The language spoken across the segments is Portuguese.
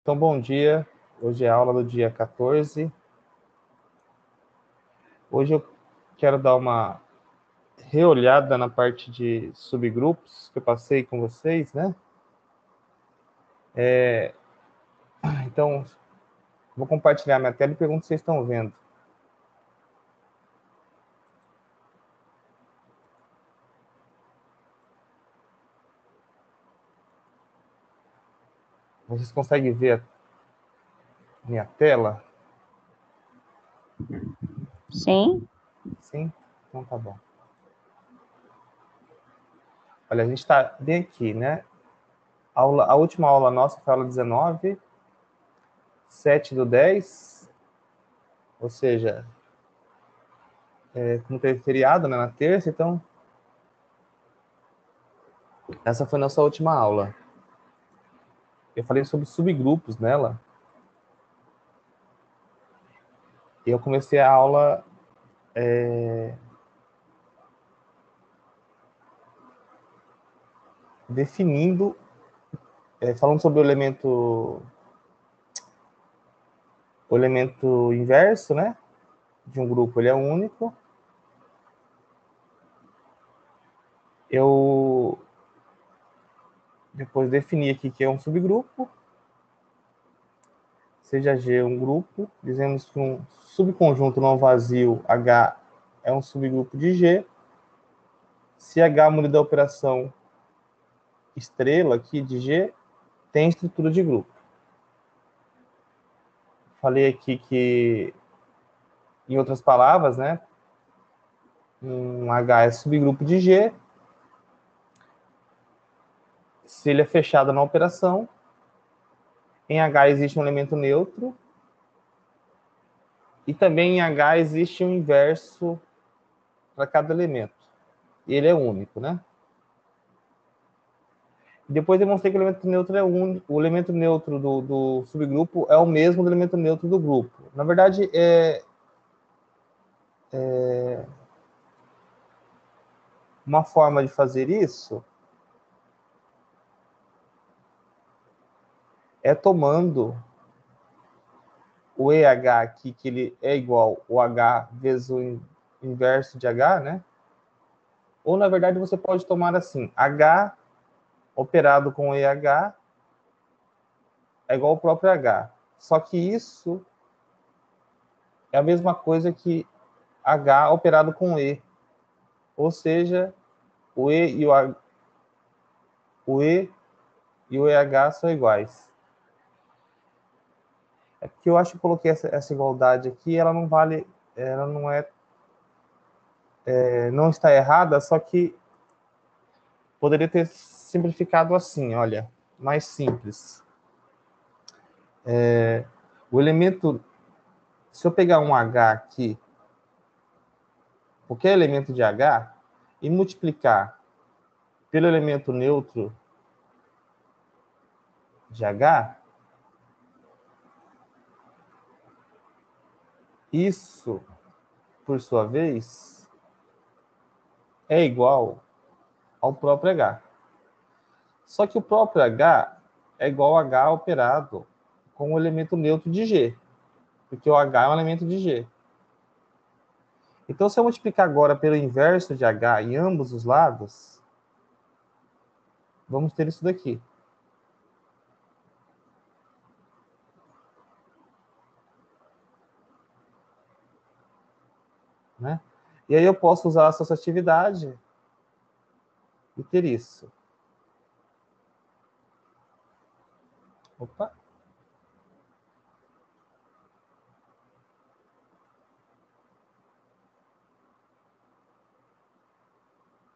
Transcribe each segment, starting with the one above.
Então, bom dia. Hoje é a aula do dia 14. Hoje eu quero dar uma reolhada na parte de subgrupos que eu passei com vocês, né? Então, vou compartilhar minha tela e pergunto se vocês estão vendo. Vocês conseguem ver a minha tela? Sim. Sim? Então tá bom. Olha, a gente está bem aqui, né? A última aula nossa foi a aula 19, 7/10, ou seja, como teve feriado, né, na terça, então essa foi a nossa última aula. Eu falei sobre subgrupos nela. E eu comecei a aula definindo, falando sobre o elemento inverso, né? De um grupo, ele é único. Eu depois defini aqui que é um subgrupo. Seja G um grupo, dizemos que um subconjunto não vazio H é um subgrupo de G. Se H munido da operação estrela aqui de G, tem estrutura de grupo. Falei aqui que, em outras palavras, né, um H é subgrupo de G se ele é fechado na operação. Em H existe um elemento neutro e também em H existe um inverso para cada elemento. E ele é único, né? Depois demonstrei que o elemento neutro é único. O elemento neutro do subgrupo é o mesmo do elemento neutro do grupo. Na verdade, uma forma de fazer isso é tomando o EH aqui, que ele é igual ao H vezes o inverso de H, né? Ou, na verdade, você pode tomar assim, H operado com EH é igual ao próprio H. Só que isso é a mesma coisa que H operado com E. Ou seja, o E e o EH são iguais. É porque eu acho que eu coloquei essa igualdade aqui, ela não vale, ela não não está errada, só que poderia ter simplificado assim, olha, mais simples. O elemento, se eu pegar um H aqui, qualquer elemento de H, e multiplicar pelo elemento neutro de H, isso, por sua vez, é igual ao próprio H. Só que o próprio H é igual a H operado com o elemento neutro de G, porque o H é um elemento de G. Então, se eu multiplicar agora pelo inverso de H em ambos os lados, vamos ter isso daqui. Né? E aí eu posso usar a associatividade e ter isso. Opa!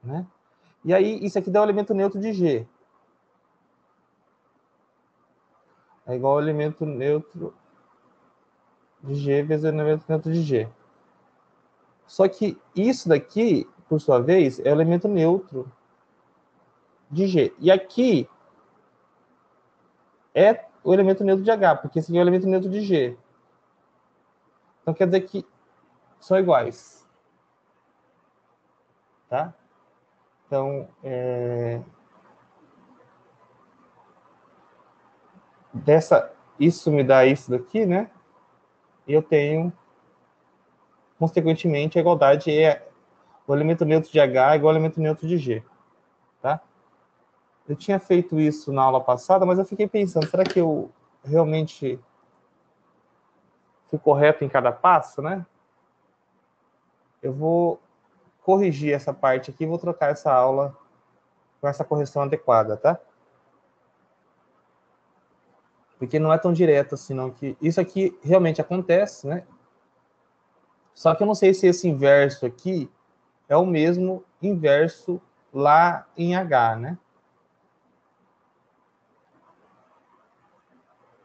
Né? E aí, isso aqui dá o elemento neutro de G. É igual ao elemento neutro de G vezes o elemento neutro de G. Só que isso daqui, por sua vez, é o elemento neutro de G. E aqui é o elemento neutro de H, porque esse aqui é o elemento neutro de G. Então, quer dizer que são iguais. Tá? Então, isso me dá isso daqui, né? E eu tenho, consequentemente, a igualdade é o elemento neutro de H igual ao elemento neutro de G, tá? Eu tinha feito isso na aula passada, mas eu fiquei pensando, será que eu realmente fui correto em cada passo, né? Eu vou corrigir essa parte aqui e vou trocar essa aula com essa correção adequada, tá? Porque não é tão direto assim, não. Que isso aqui realmente acontece, né? Só que eu não sei se esse inverso aqui é o mesmo inverso lá em H, né?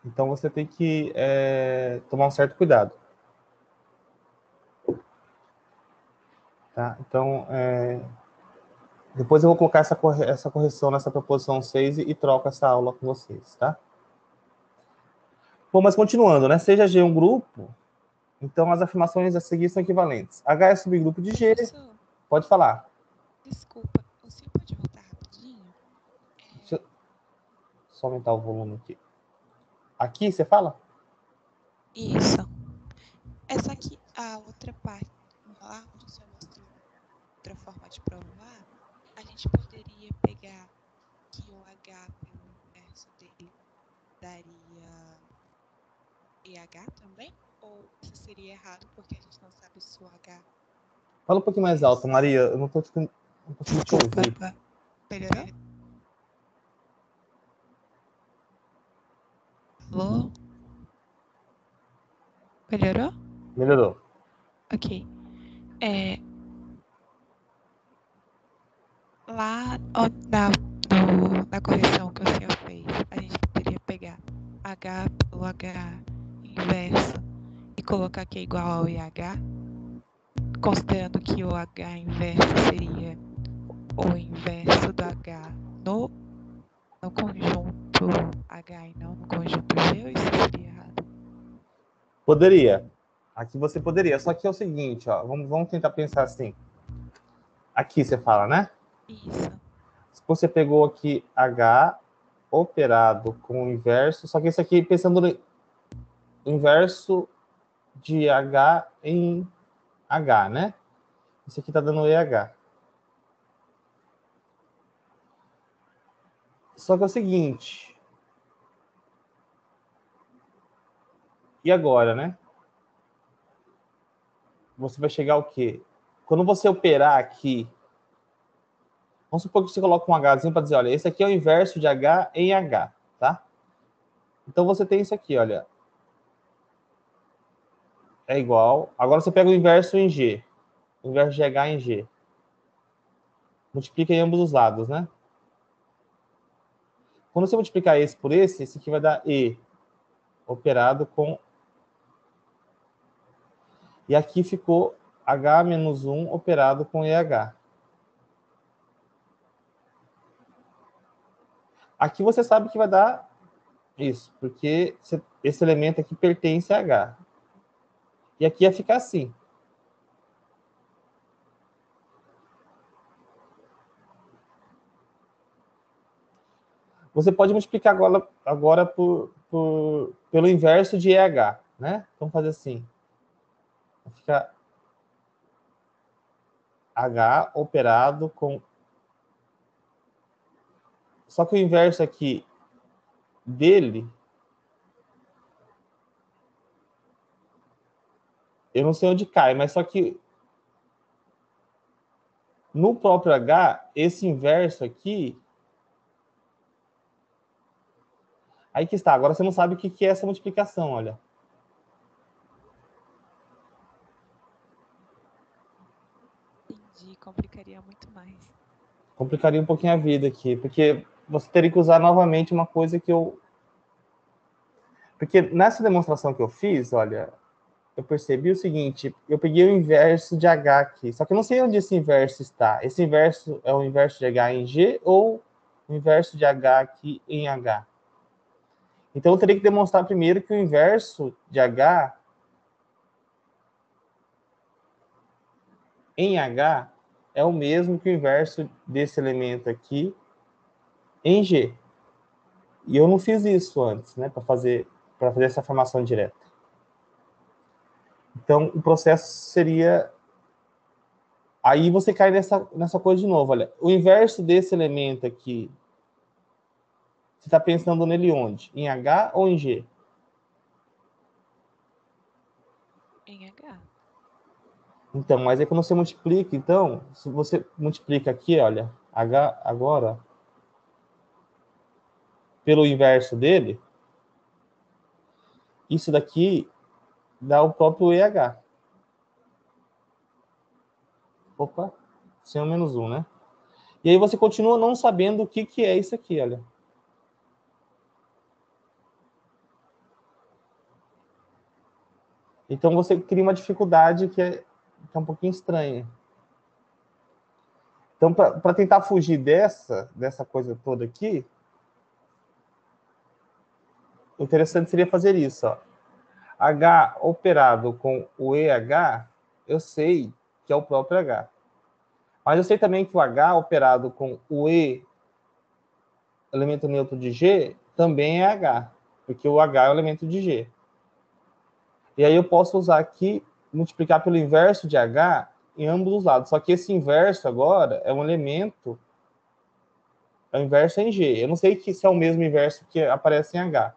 Então você tem que tomar um certo cuidado. Tá? Então, depois eu vou colocar essa correção nessa proposição 6 e troco essa aula com vocês, tá? Bom, mas continuando, né? Seja G um grupo, então as afirmações a seguir são equivalentes. H é subgrupo de G. Professor, Pode falar. desculpa, o senhor pode voltar rapidinho? Deixa eu só aumentar o volume aqui. Aqui você fala? Isso. Essa aqui, a outra parte, lá onde o senhor mostrou outra forma de provar, a gente poderia pegar que o H pelo inverso dele daria EH também? Ou isso seria errado porque a gente não sabe se o H... Fala um pouquinho mais alto, Maria. Eu não consigo te ouvir. Desculpa, melhorou? Alô? Melhorou? Melhorou. Ok. Lá na correção que o senhor fez, a gente poderia pegar H pelo H inverso e colocar que é igual ao IH, considerando que o H inverso seria o inverso do H no conjunto H e não no conjunto G, ou isso seria errado? Poderia. Aqui você poderia. Só que é o seguinte, ó. Vamos tentar pensar assim. Aqui você fala, né? Isso. Você pegou aqui H operado com o inverso, só que esse aqui pensando no inverso de H em H, né? Isso aqui tá dando EH. Só que é o seguinte. E agora, né? Você vai chegar ao quê? Quando você operar aqui, vamos supor que você coloca um Hzinho para dizer, olha, esse aqui é o inverso de H em H, tá? Então você tem isso aqui, olha. É igual. Agora você pega o inverso em G. O inverso de H em G. Multiplica em ambos os lados, né? Quando você multiplicar esse por esse aqui vai dar E operado com... E aqui ficou H menos 1 operado com EH. Aqui você sabe que vai dar isso, porque esse elemento aqui pertence a H. E aqui ia ficar assim. Você pode multiplicar agora pelo inverso de EH, né? Vamos fazer assim. Fica H operado com... Só que o inverso aqui dele, eu não sei onde cai, mas só que no próprio H, esse inverso aqui... Aí que está. Agora você não sabe o que é essa multiplicação, olha. Entendi, complicaria muito mais. Complicaria um pouquinho a vida aqui, porque você teria que usar novamente uma coisa que eu... Porque nessa demonstração que eu fiz, olha, eu percebi o seguinte, eu peguei o inverso de H aqui, só que eu não sei onde esse inverso está. Esse inverso é o inverso de H em G ou o inverso de H aqui em H? Então eu teria que demonstrar primeiro que o inverso de H em H é o mesmo que o inverso desse elemento aqui em G. E eu não fiz isso antes, né, para fazer para fazer essa formação direta. Então, o processo seria... Aí você cai nessa coisa de novo, olha. O inverso desse elemento aqui, você está pensando nele onde? Em H ou em G? Em H. Então, mas aí quando você multiplica, então, se você multiplica aqui, olha, H agora, pelo inverso dele, isso daqui dá o próprio EH. Opa, sem o menos 1, né? E aí você continua não sabendo o que é isso aqui, olha. Então você cria uma dificuldade que é um pouquinho estranha. Então, para tentar fugir dessa coisa toda aqui, o interessante seria fazer isso, ó. H operado com o EH, eu sei que é o próprio H. Mas eu sei também que o H operado com o E, elemento neutro de G, também é H, porque o H é o elemento de G. E aí eu posso usar aqui, multiplicar pelo inverso de H em ambos os lados. Só que esse inverso agora é um elemento, é o inverso em G. Eu não sei se é o mesmo inverso que aparece em H.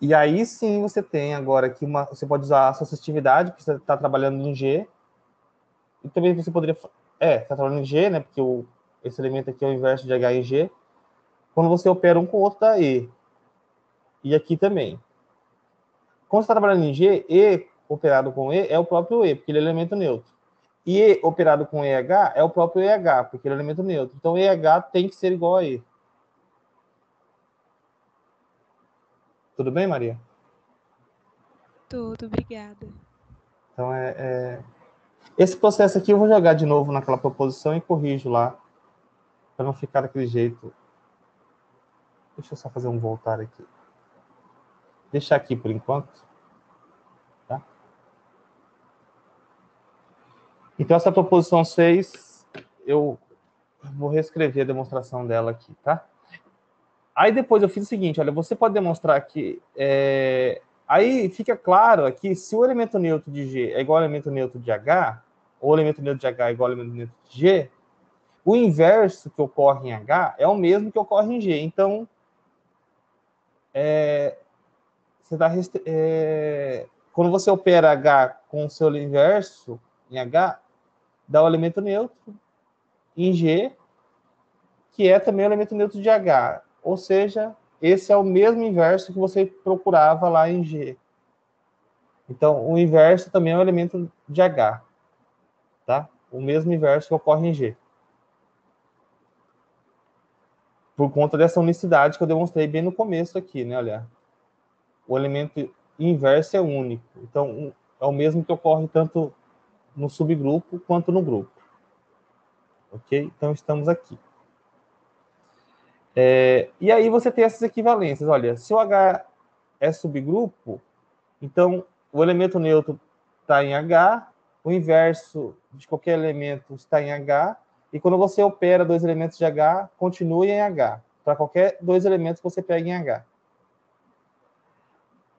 E aí sim você tem agora aqui você pode usar a associatividade, porque você está trabalhando em G. E também você poderia... está trabalhando em G, né? Porque esse elemento aqui é o inverso de H em G. Quando você opera um com o outro, dá E. E aqui também. Quando você está trabalhando em G, E operado com E é o próprio E, porque ele é elemento neutro. E E operado com EH é o próprio EH, porque ele é elemento neutro. Então, EH tem que ser igual a E. Tudo bem, Maria? Tudo, obrigada. Então, esse processo aqui eu vou jogar de novo naquela proposição e corrijo lá, para não ficar daquele jeito. Deixa eu só fazer um voltar aqui. Deixar aqui por enquanto. Tá? Então, essa proposição 6, eu vou reescrever a demonstração dela aqui, tá? Aí depois eu fiz o seguinte, olha, você pode demonstrar que... aí fica claro aqui, se o elemento neutro de G é igual ao elemento neutro de H, ou o elemento neutro de H é igual ao elemento neutro de G, o inverso que ocorre em H é o mesmo que ocorre em G. Então, você tá quando você opera H com o seu inverso em H, dá o elemento neutro em G, que é também o elemento neutro de H. Ou seja, esse é o mesmo inverso que você procurava lá em G. Então, o inverso também é um elemento de H. Tá? O mesmo inverso que ocorre em G. Por conta dessa unicidade que eu demonstrei bem no começo aqui, né? Olha, o elemento inverso é único. Então, é o mesmo que ocorre tanto no subgrupo quanto no grupo. Ok? Então, estamos aqui. E aí você tem essas equivalências. Olha, se o H é subgrupo, então o elemento neutro está em H, o inverso de qualquer elemento está em H, e quando você opera dois elementos de H, continua em H. Para qualquer dois elementos que você pega em H.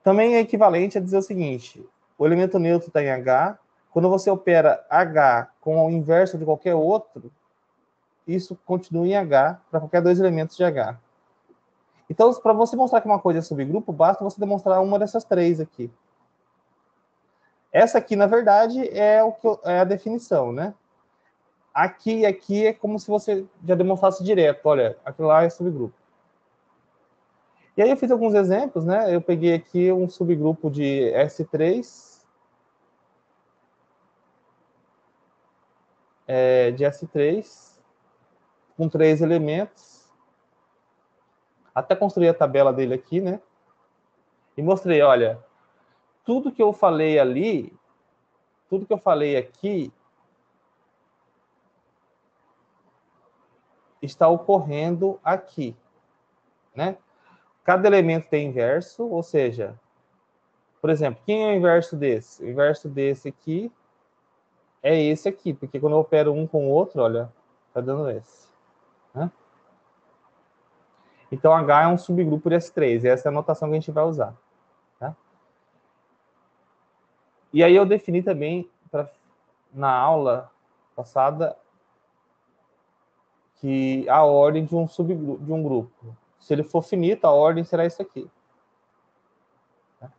Também é equivalente a dizer o seguinte, o elemento neutro está em H, quando você opera H com o inverso de qualquer outro, isso continua em H para qualquer dois elementos de H. Então, para você mostrar que uma coisa é subgrupo, basta você demonstrar uma dessas três aqui. Essa aqui, na verdade, é a definição, né? Aqui e aqui é como se você já demonstrasse direto. Olha, aquilo lá é subgrupo. E aí eu fiz alguns exemplos, né? Eu peguei aqui um subgrupo de S3, com 3 elementos. Até construí a tabela dele aqui, né? E mostrei, olha, tudo que eu falei ali, tudo que eu falei aqui, está ocorrendo aqui, né? Cada elemento tem inverso, ou seja, por exemplo, quem é o inverso desse? O inverso desse aqui é esse aqui, porque quando eu opero um com o outro, olha, tá dando esse. Né? Então, H é um subgrupo de S3, e essa é a notação que a gente vai usar. Tá? E aí eu defini também, na aula passada, que a ordem de um subgrupo, de um grupo. Se ele for finito, a ordem será isso aqui. Tá?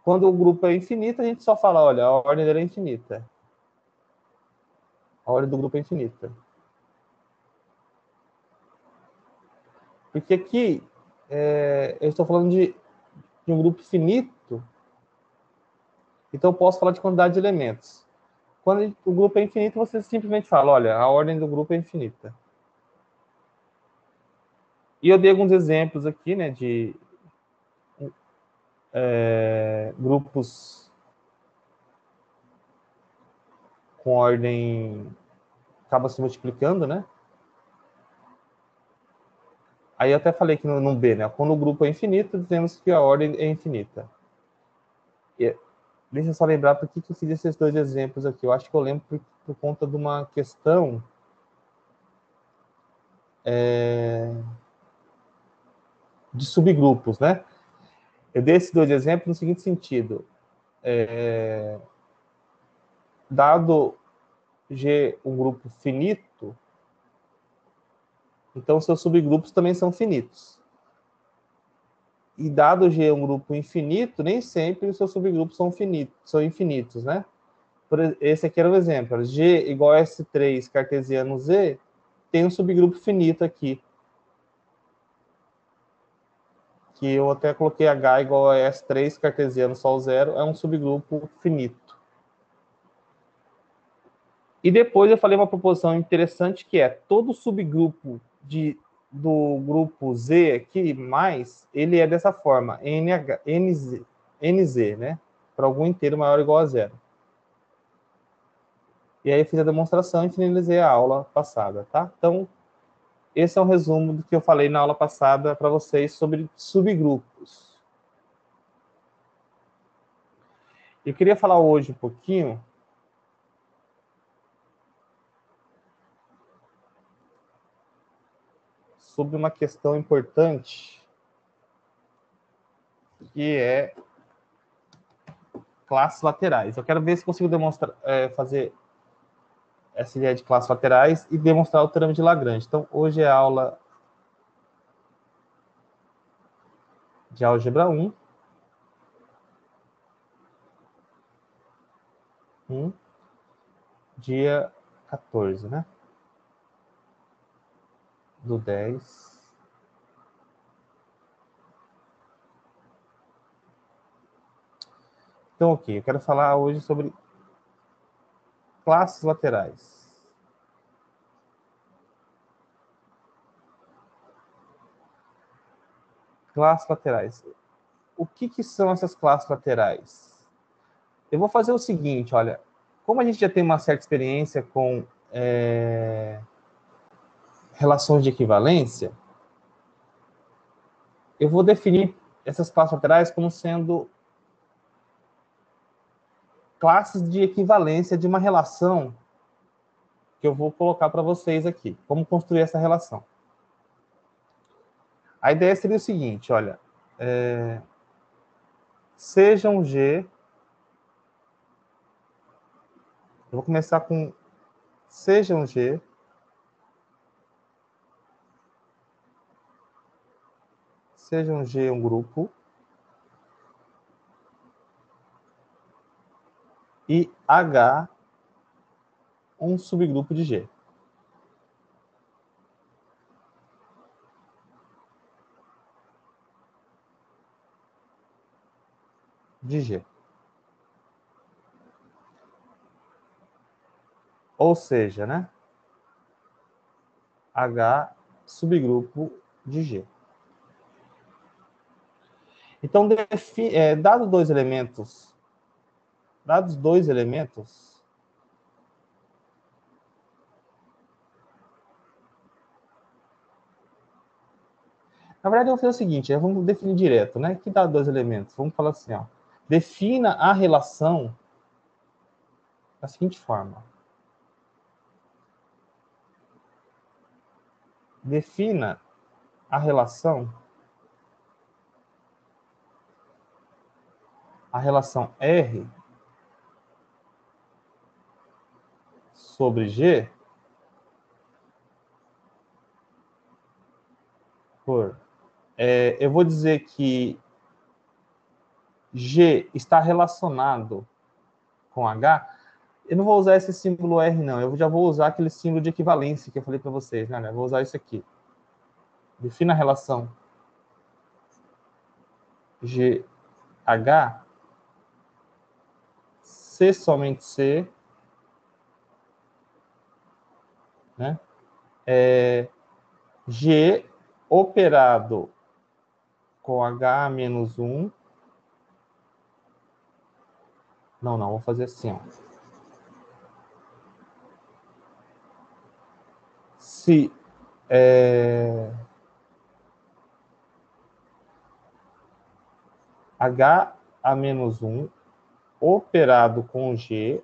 Quando o grupo é infinito, a gente só fala, olha, a ordem dele é infinita. A ordem do grupo é infinita. Porque aqui, eu estou falando de um grupo finito, então eu posso falar de quantidade de elementos. Quando o grupo é infinito, você simplesmente fala, olha, a ordem do grupo é infinita. E eu dei alguns exemplos aqui, né, de grupos com ordem acaba se multiplicando, né? Aí eu até falei que no B, né? Quando o grupo é infinito, dizemos que a ordem é infinita. E, deixa eu só lembrar por que eu fiz esses dois exemplos aqui. Eu acho que eu lembro por conta de uma questão de subgrupos, né? Eu dei esses dois exemplos no seguinte sentido. Dado G um grupo finito, então seus subgrupos também são finitos. E dado G um grupo infinito, nem sempre os seus subgrupos são infinitos, né? Esse aqui era o exemplo. G igual a S3 cartesiano Z tem um subgrupo finito aqui. Que eu até coloquei H igual a S3 cartesiano sol zero, é um subgrupo finito. E depois eu falei uma proposição interessante que é todo subgrupo do grupo Z aqui, mais, ele é dessa forma, NZ, né? Para algum inteiro maior ou igual a zero. E aí eu fiz a demonstração e finalizei a aula passada, tá? Então, esse é um resumo do que eu falei na aula passada para vocês sobre subgrupos. Eu queria falar hoje um pouquinho sobre uma questão importante, que é classes laterais. Eu quero ver se consigo demonstrar, fazer essa ideia de classes laterais e demonstrar o teorema de Lagrange. Então, hoje é a aula de álgebra 1. Dia 14, né? Do 10. Então, ok, eu quero falar hoje sobre classes laterais. Classes laterais. O que são essas classes laterais? Eu vou fazer o seguinte, olha, como a gente já tem uma certa experiência com relações de equivalência, eu vou definir essas classes laterais como sendo classes de equivalência de uma relação que eu vou colocar para vocês aqui. Como construir essa relação. A ideia seria o seguinte, olha, sejam G, eu vou começar com sejam G, um grupo, e H um subgrupo de G. De G. Ou seja, né? H subgrupo de G. Então, dados dois elementos, na verdade, eu vou fazer o seguinte, vamos definir direto, né? Que dá dois elementos? Vamos falar assim, ó. Defina a relação da seguinte forma. Defina a relação R sobre G eu vou dizer que G está relacionado com H. Eu não vou usar esse símbolo R, não. Eu já vou usar aquele símbolo de equivalência que eu falei para vocês, né? Eu vou usar isso aqui. Defina a relação GH, C somente C, né? G operado com H menos 1. Não, vou fazer assim, ó. Se H a menos 1 operado com G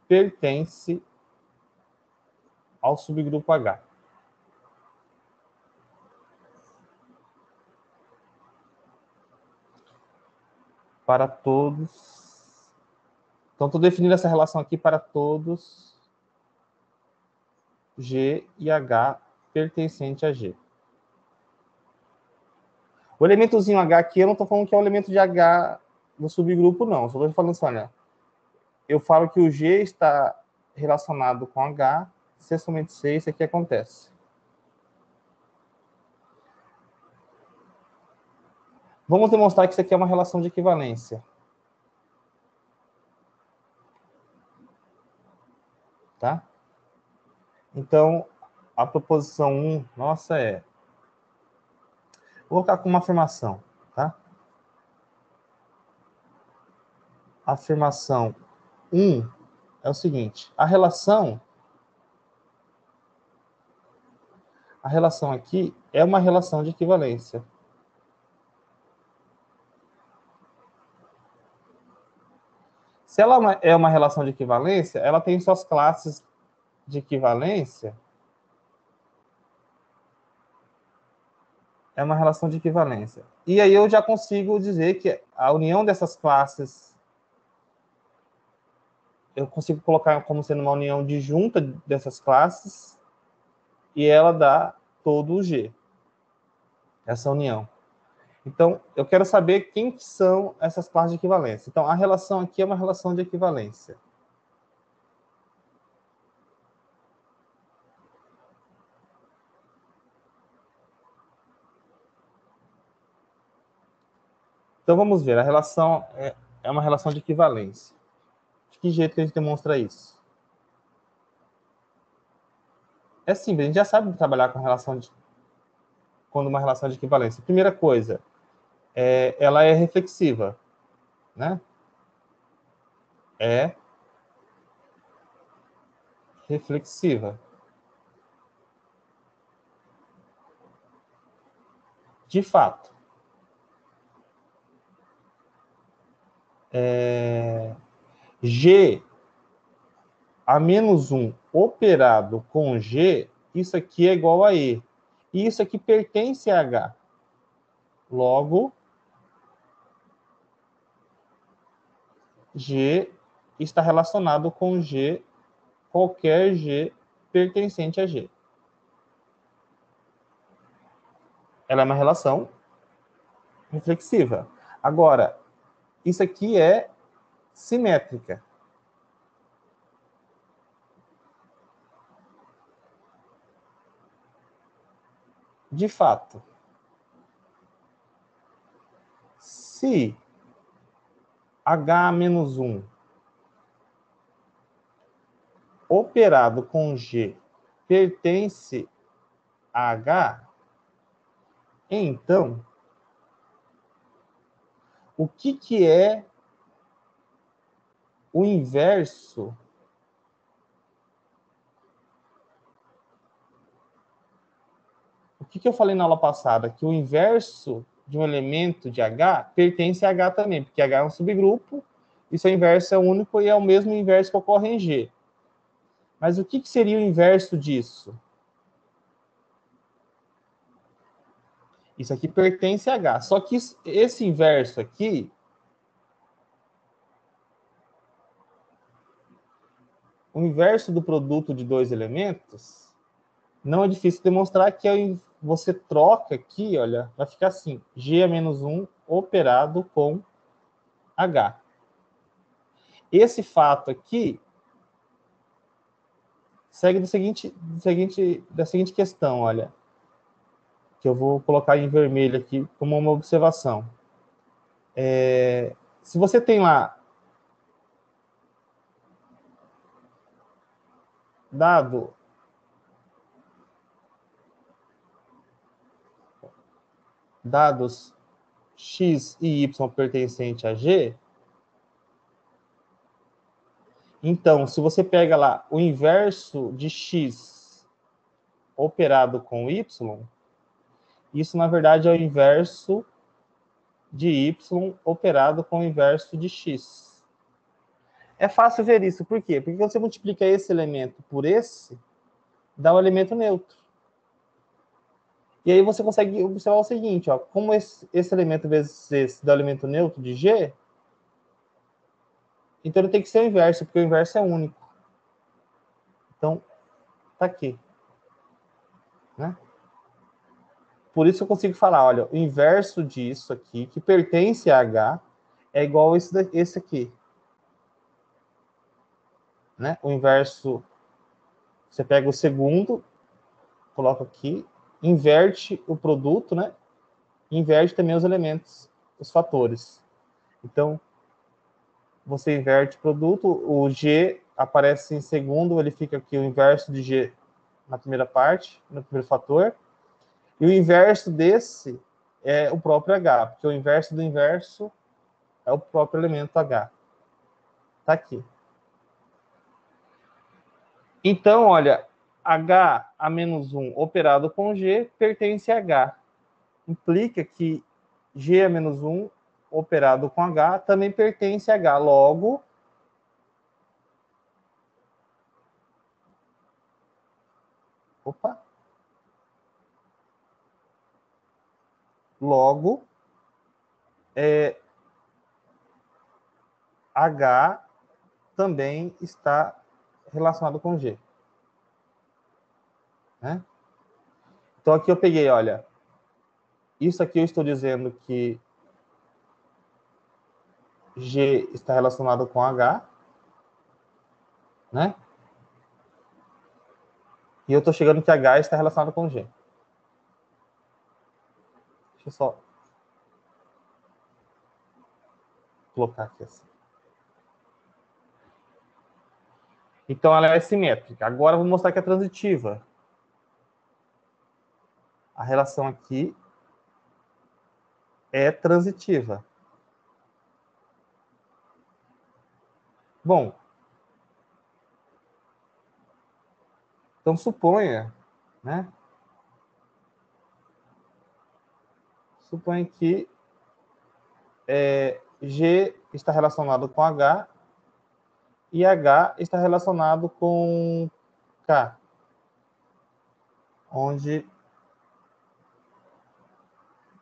pertence ao subgrupo H. Para todos. Então, estou definindo essa relação aqui para todos G e H pertencente a G. O elementozinho H aqui, eu não estou falando que é o elemento de H do subgrupo, não. Só estou falando assim, olha, eu falo que o G está relacionado com H, se somente C, isso aqui acontece. Vamos demonstrar que isso aqui é uma relação de equivalência. Tá? Então, a proposição 1, nossa, vou colocar com uma afirmação, tá? A afirmação 1 é o seguinte, a relação aqui é uma relação de equivalência. Se ela é uma relação de equivalência, ela tem suas classes de equivalência. É uma relação de equivalência. E aí eu já consigo dizer que a união dessas classes, eu consigo colocar como sendo uma união disjunta dessas classes, e ela dá todo o G. Essa união. Então, eu quero saber quem são essas classes de equivalência. Então, a relação aqui é uma relação de equivalência. Então, vamos ver. A relação é uma relação de equivalência. De que jeito que a gente demonstra isso? É simples, a gente já sabe trabalhar com quando uma relação de equivalência. Primeira coisa, ela é reflexiva, né? É reflexiva. De fato. G a menos 1 operado com G, isso aqui é igual a E. E isso aqui pertence a H. Logo, G está relacionado com G, qualquer G pertencente a G. Ela é uma relação reflexiva. Agora, isso aqui é simétrica. De fato, se H-1 operado com G pertence a H, então, o que é o inverso o que eu falei na aula passada? Que o inverso de um elemento de H pertence a H também, porque H é um subgrupo, e seu inverso é único e é o mesmo inverso que ocorre em G. Mas o que seria o inverso disso? Isso aqui pertence a H. Só que esse inverso aqui, o inverso do produto de dois elementos, não é difícil demonstrar que você troca aqui, olha, vai ficar assim, G a menos 1 operado com H. Esse fato aqui segue da seguinte questão, olha, que eu vou colocar em vermelho aqui como uma observação. Se você tem lá dados x e y pertencente a G, então, se você pega lá o inverso de x operado com y, isso, na verdade, é o inverso de y operado com o inverso de x. É fácil ver isso. Por quê? Porque quando você multiplica esse elemento por esse, dá um elemento neutro. E aí você consegue observar o seguinte, ó, como esse elemento vezes esse dá o elemento neutro de G, então ele tem que ser o inverso, porque o inverso é único. Então, tá aqui. Né? Por isso eu consigo falar, olha, o inverso disso aqui, que pertence a H, é igual a esse aqui. Né? O inverso, você pega o segundo, coloca aqui, inverte o produto, né? Inverte também os elementos, os fatores. Então, você inverte o produto, o G aparece em segundo, ele fica aqui o inverso de G na primeira parte, no primeiro fator, e o inverso desse é o próprio H, porque o inverso do inverso é o próprio elemento H. Tá aqui. Então, olha, H a menos 1 operado com G pertence a H. Implica que G a menos 1 operado com H também pertence a H. Logo, H também está relacionado com G. Né? Então, aqui eu peguei, olha, isso aqui eu estou dizendo que G está relacionado com H, né? E eu estou chegando que H está relacionado com G. Deixa eu só colocar aqui assim. Então, ela é simétrica. Agora, eu vou mostrar que é transitiva. A relação aqui é transitiva. Bom, então suponha, né? Suponha que G está relacionado com H e H está relacionado com K, onde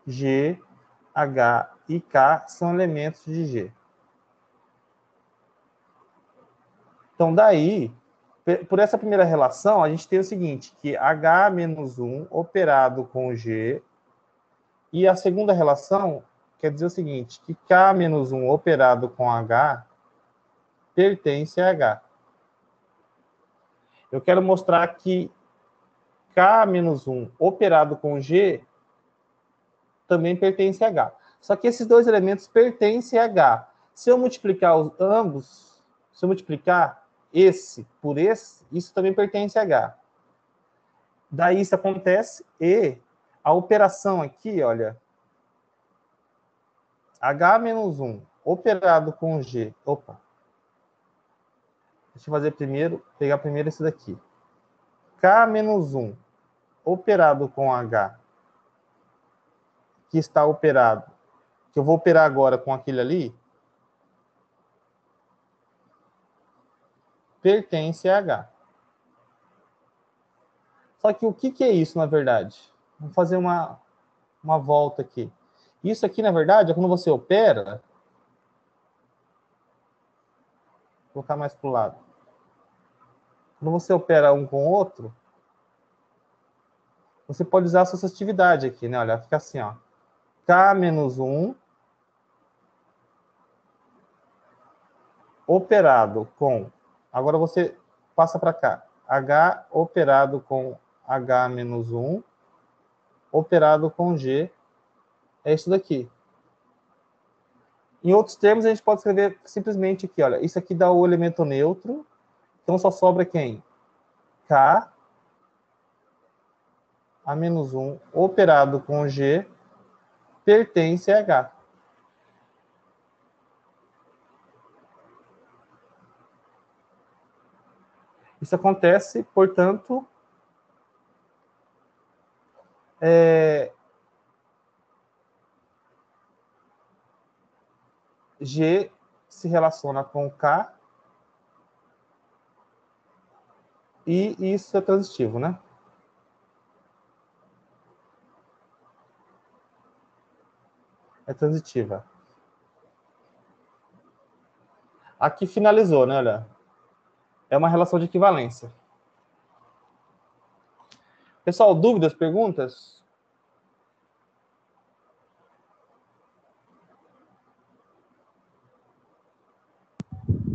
G, H e K são elementos de G. Então, daí, por essa primeira relação, a gente tem o seguinte, que H menos 1 operado com G, e a segunda relação quer dizer o seguinte, que K menos 1 operado com H pertence a H. Eu quero mostrar que K menos 1 operado com G também pertence a H. Só que esses dois elementos pertencem a H. Se eu multiplicar ambos, se eu multiplicar esse por esse, isso também pertence a H. Daí isso acontece e a operação aqui, olha, H menos 1 operado com G. Opa. Deixa eu fazer primeiro, pegar primeiro esse daqui. K menos 1 operado com H, que está operado, que eu vou operar agora com aquele ali, pertence a H. Só que o que é isso, na verdade? Vamos fazer uma uma volta aqui. Isso aqui, na verdade, é quando você opera. Vou colocar mais para o lado. Quando você opera um com o outro, você pode usar a associatividade aqui, né? Olha, fica assim, ó. K menos 1 operado com... Agora você passa para cá. H operado com H menos 1 operado com G. É isso daqui. Em outros termos, a gente pode escrever simplesmente aqui, olha. Isso aqui dá o elemento neutro. Então, só sobra quem? K a menos 1 operado com G pertence a H. Isso acontece, portanto, G se relaciona com K e isso é transitivo, né? É transitiva. Aqui finalizou, né? Olha. É uma relação de equivalência. Pessoal, dúvidas, perguntas?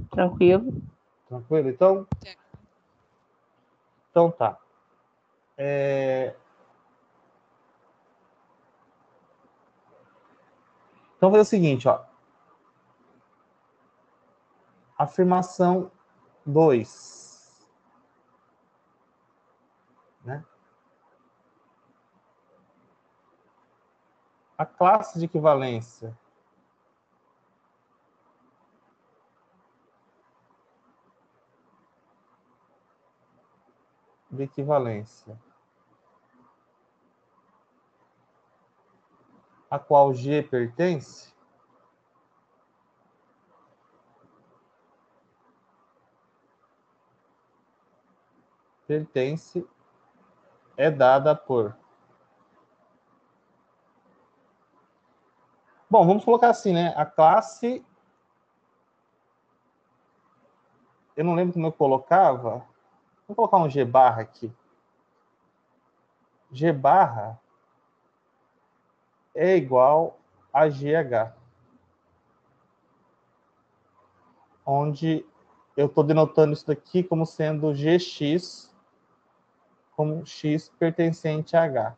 Tranquilo. Tranquilo? Então tá. Então, vou fazer o seguinte, ó. Afirmação 2. Né? A classe de equivalência a qual G pertence é dada por... Bom, vamos colocar assim, né? A classe... Eu não lembro como eu colocava. Vou colocar um G barra aqui. G barra é igual a GH. Onde eu estou denotando isso daqui como sendo GX, como X pertencente a H.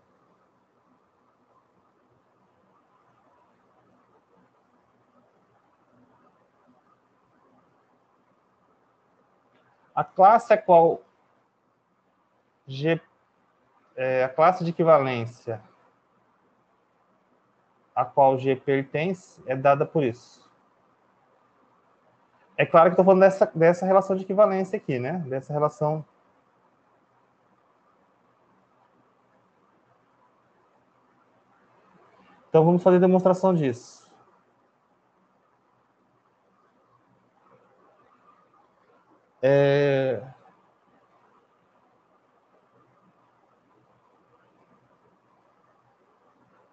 A classe a qual a classe de equivalência a qual G pertence é dada por isso. É claro que estou falando dessa relação de equivalência aqui, né? Dessa relação. Então, vamos fazer demonstração disso.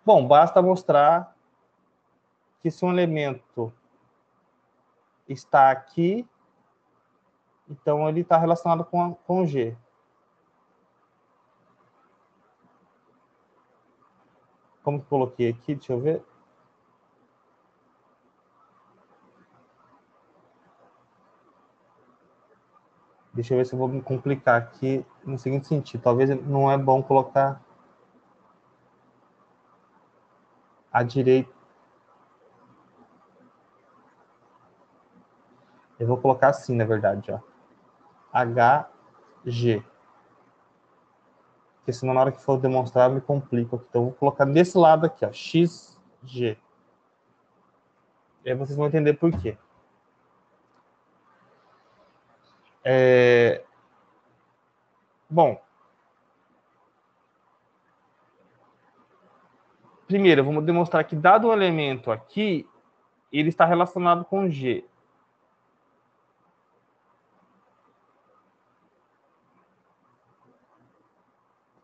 Bom, basta mostrar que se um elemento está aqui, então ele está relacionado com G. Como que coloquei aqui? Deixa eu ver. Deixa eu ver se eu vou me complicar aqui no seguinte sentido. Talvez não é bom colocar à direita. Eu vou colocar assim, na verdade, ó. HG. Porque senão na hora que for demonstrar me complica. Então eu vou colocar desse lado aqui, ó, XG. E aí vocês vão entender por quê. Bom, primeiro, vamos demonstrar que dado um elemento aqui, ele está relacionado com G.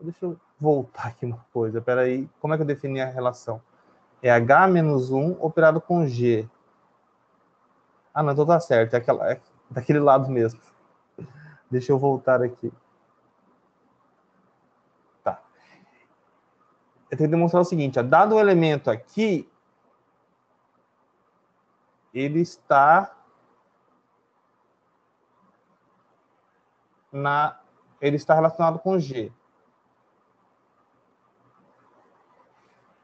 Deixa eu voltar aqui uma coisa. Espera aí. Como é que eu defini a relação? É H menos 1 operado com G. Ah, não, então tá certo. É daquele lado mesmo. Deixa eu voltar aqui. Tá. Eu tenho que demonstrar o seguinte. Ó, dado o elemento aqui, ele está relacionado com G.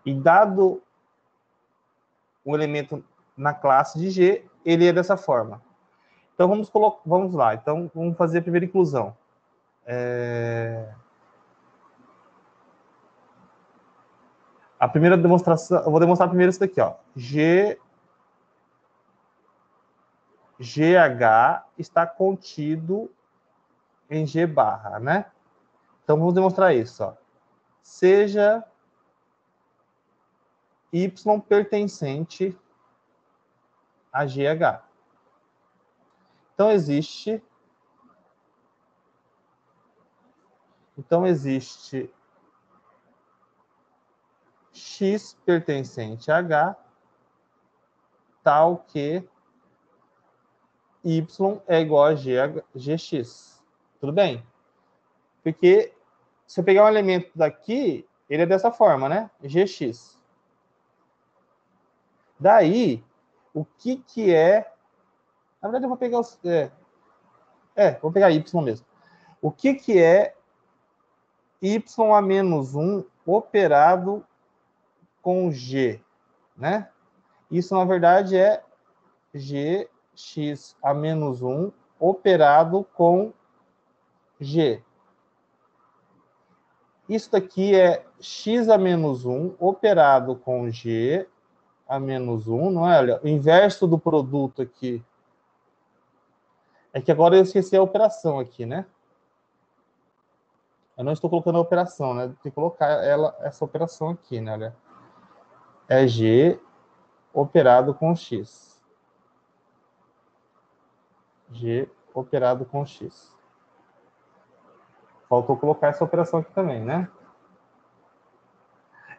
E dado o elemento na classe de G, ele é dessa forma. Então, vamos lá. Então, vamos fazer a primeira inclusão. A primeira demonstração... Eu vou demonstrar primeiro isso daqui, ó. GH está contido em G barra, né? Então, vamos demonstrar isso, ó. Seja Y pertencente a GH. Então, existe X pertencente a H, tal que Y é igual a GX. Tudo bem? Porque se eu pegar um elemento daqui, ele é dessa forma, né? GX. Daí, o que é... Na verdade, eu vou pegar os... vou pegar Y mesmo. O que é Y a menos 1 operado com G, né? Isso, na verdade, é GX a menos 1 operado com G. Isso daqui é X a menos 1 operado com G a menos 1, não é? Olha, o inverso do produto aqui. É que agora eu esqueci a operação aqui, né? Eu não estou colocando a operação, né? Tem que colocar essa operação aqui, né? Olha. É G operado com X. G operado com X. Faltou colocar essa operação aqui também, né?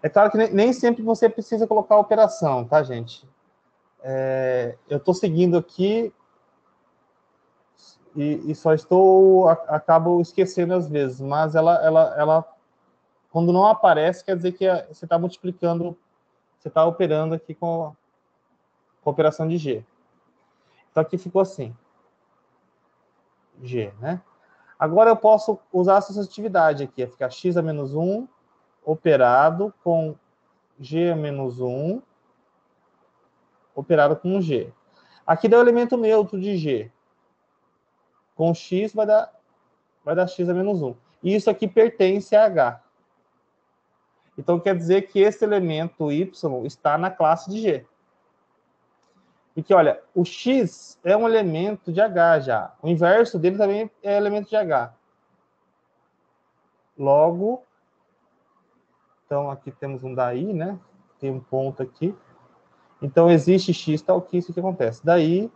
É claro que nem sempre você precisa colocar a operação, tá, gente? Eu estou seguindo aqui e só acabo esquecendo às vezes, mas ela quando não aparece, quer dizer que você está multiplicando, você está operando aqui com a operação de G. Então aqui ficou assim, G, né? Agora eu posso usar a associatividade aqui, ficar X a menos 1 operado com G a menos 1 operado com G. Aqui dá o elemento neutro de G. Com X vai dar X a menos 1. E isso aqui pertence a H. Então, quer dizer que esse elemento Y está na classe de G. Porque, olha, o X é um elemento de H já. O inverso dele também é elemento de H. Logo, então aqui temos um daí, né? Tem um ponto aqui. Então, existe X tal que isso que acontece. Daí,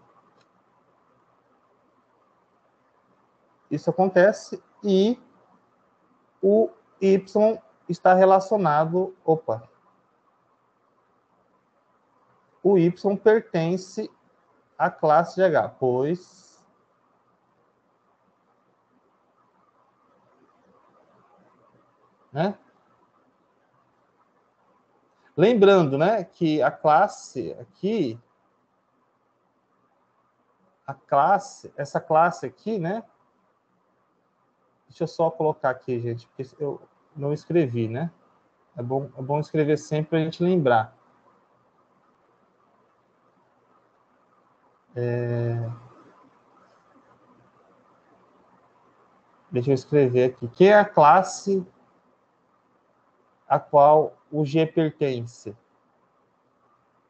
isso acontece e o Y está relacionado... Opa! O Y pertence à classe de H, pois... Né? Lembrando, né, que a classe aqui... essa classe aqui, né? Deixa eu só colocar aqui, gente, porque eu não escrevi, né? É bom escrever sempre para a gente lembrar. Deixa eu escrever aqui. Que é a classe a qual o G pertence?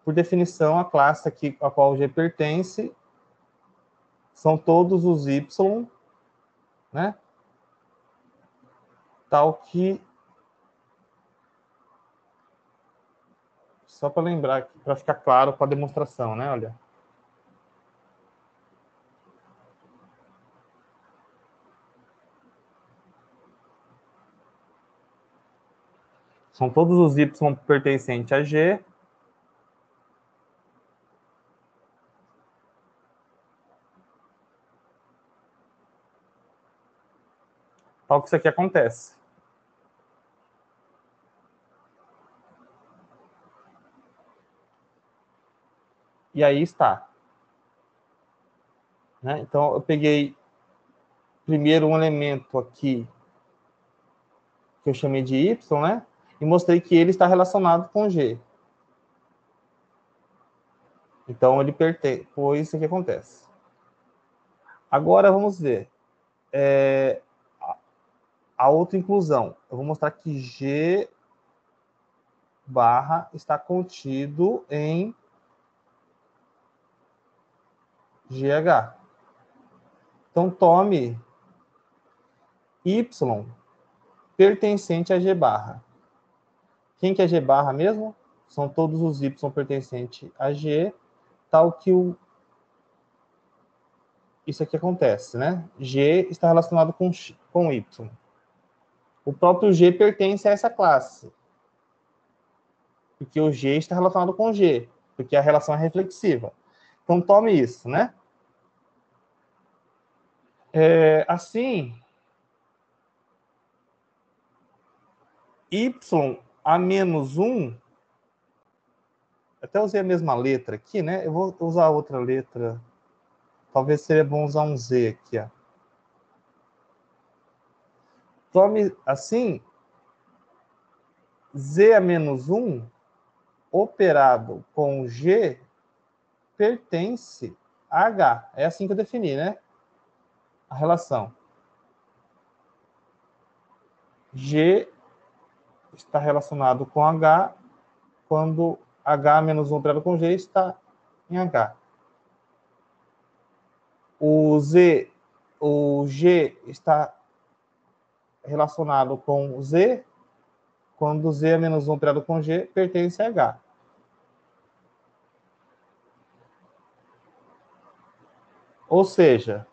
Por definição, a classe aqui a qual o G pertence são todos os Y, né? Tal que... Só para lembrar, para ficar claro com a demonstração, né? Olha. São todos os Y pertencentes a G. Tal que isso aqui acontece. E aí está. Né? Então, eu peguei primeiro um elemento aqui que eu chamei de Y, né? E mostrei que ele está relacionado com G. Então, ele pertence. Foi isso que acontece. Agora, vamos ver. A outra inclusão. Eu vou mostrar que G barra está contido em GH. Então, tome Y pertencente a G barra. Quem que é G barra mesmo? São todos os Y pertencentes a G, tal que isso aqui acontece, né? G está relacionado com Y. O próprio G pertence a essa classe, porque o G está relacionado com G, porque a relação é reflexiva. Então, tome isso, né? Assim, Y a menos 1, até usei a mesma letra aqui, né? Eu vou usar outra letra. Talvez seria bom usar um Z aqui, ó. Tome assim, Z a menos 1 operado com G pertence a H. É assim que eu defini, né? A relação. G está relacionado com H quando H menos 1 operado com G está em H. O G está relacionado com Z quando Z é menos 1 operado com G pertence a H. Ou seja,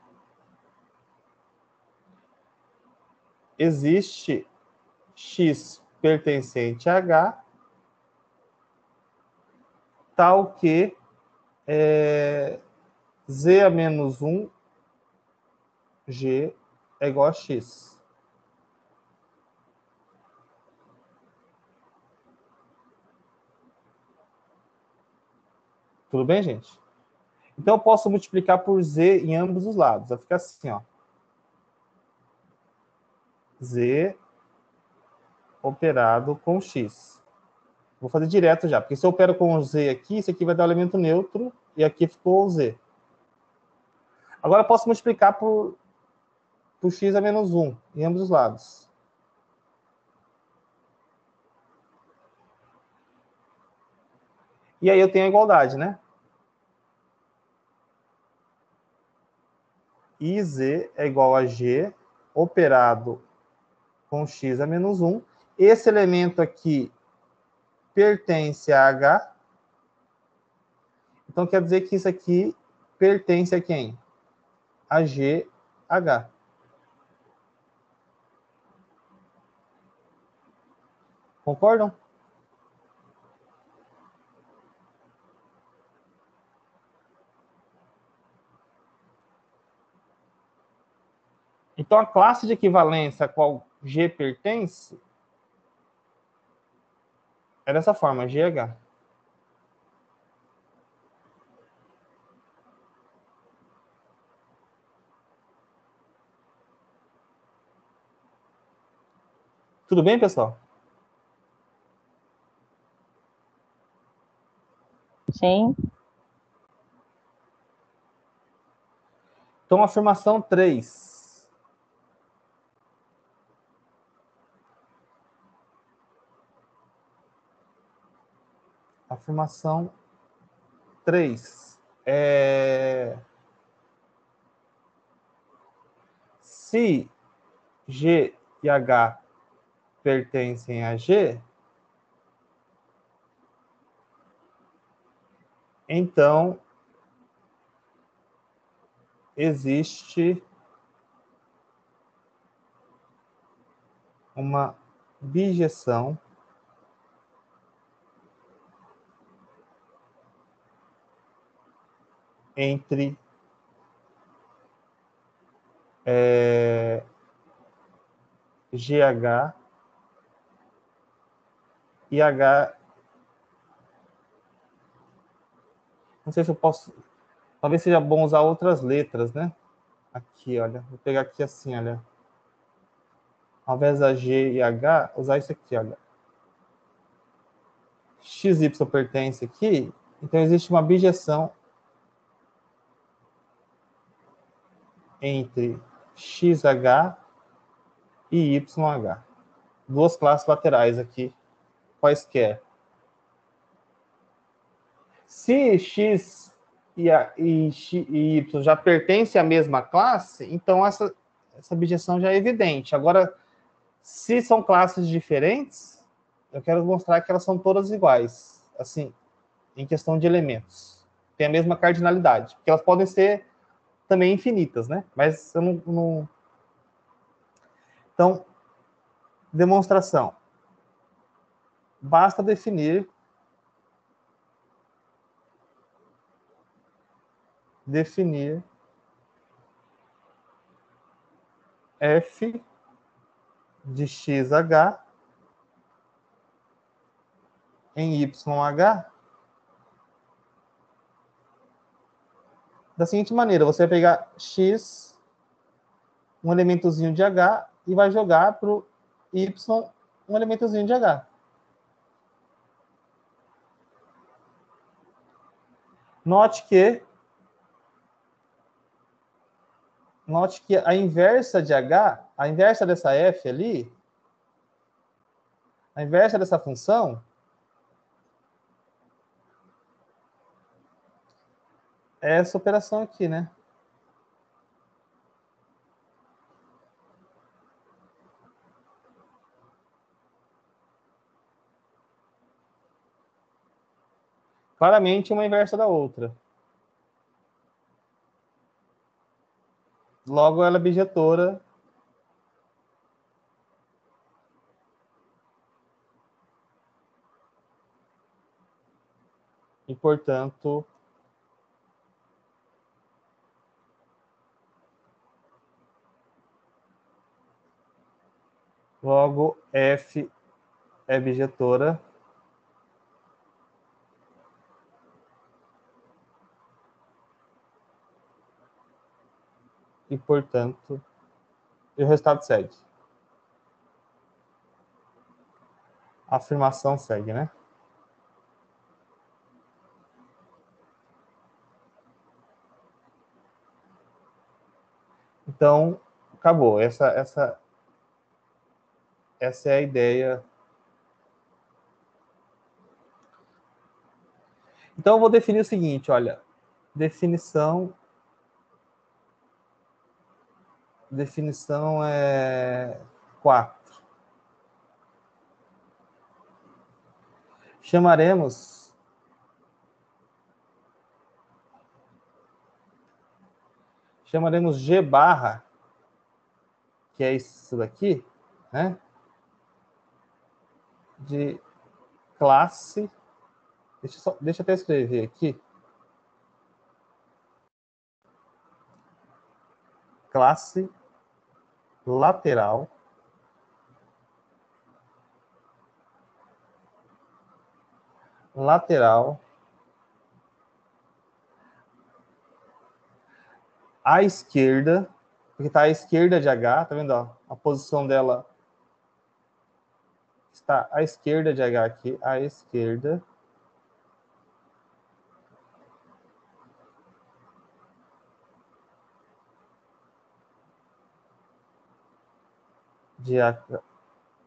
existe X pertencente a H, tal que Z a menos 1 G é igual a X. Tudo bem, gente? Então, eu posso multiplicar por Z em ambos os lados. Vai ficar assim, ó. Z operado com X. Vou fazer direto já, porque se eu opero com o Z aqui, isso aqui vai dar o elemento neutro, e aqui ficou o Z. Agora, eu posso multiplicar por X a menos 1 em ambos os lados. E aí eu tenho a igualdade, né? IZ é igual a G operado com X a menos 1. Esse elemento aqui pertence a H. Então, quer dizer que isso aqui pertence a quem? A GH. Concordam? Então, a classe de equivalência a qual G pertence é dessa forma, GH. Tudo bem, pessoal? Sim. Então, afirmação 3. Afirmação 3. Se G e H pertencem a G, então existe uma bijeção entre GH e H. Não sei se eu posso. Talvez seja bom usar outras letras, né? Aqui, olha. Vou pegar aqui assim, olha. Ao invés da G e H, usar isso aqui, olha. XY pertence aqui, então existe uma bijeção entre XH e YH. Duas classes laterais aqui, quaisquer. Se X e Y já pertencem à mesma classe, então essa bijeção já é evidente. Agora, se são classes diferentes, eu quero mostrar que elas são todas iguais, assim, em questão de elementos. Tem a mesma cardinalidade, porque elas podem ser também infinitas, né? Mas eu não... Então, demonstração. Basta definir f de xh em YH da seguinte maneira: você vai pegar x, um elementozinho de h, e vai jogar para o y um elementozinho de h. Note que a inversa de h, a inversa dessa f ali, a inversa dessa função é essa operação aqui, né? Claramente uma inversa da outra. Logo, ela é bijetora e, portanto, logo f é bijetora e, portanto, e o resultado segue. A afirmação segue, né? Então, acabou. Essa é a ideia. Então, eu vou definir o seguinte, olha. Definição é 4. Chamaremos G barra, que é isso daqui, né? De classe. Deixa eu até escrever aqui. Classe lateral à esquerda, porque está à esquerda de H, tá vendo? Ó? A posição dela está à esquerda de H aqui, à esquerda de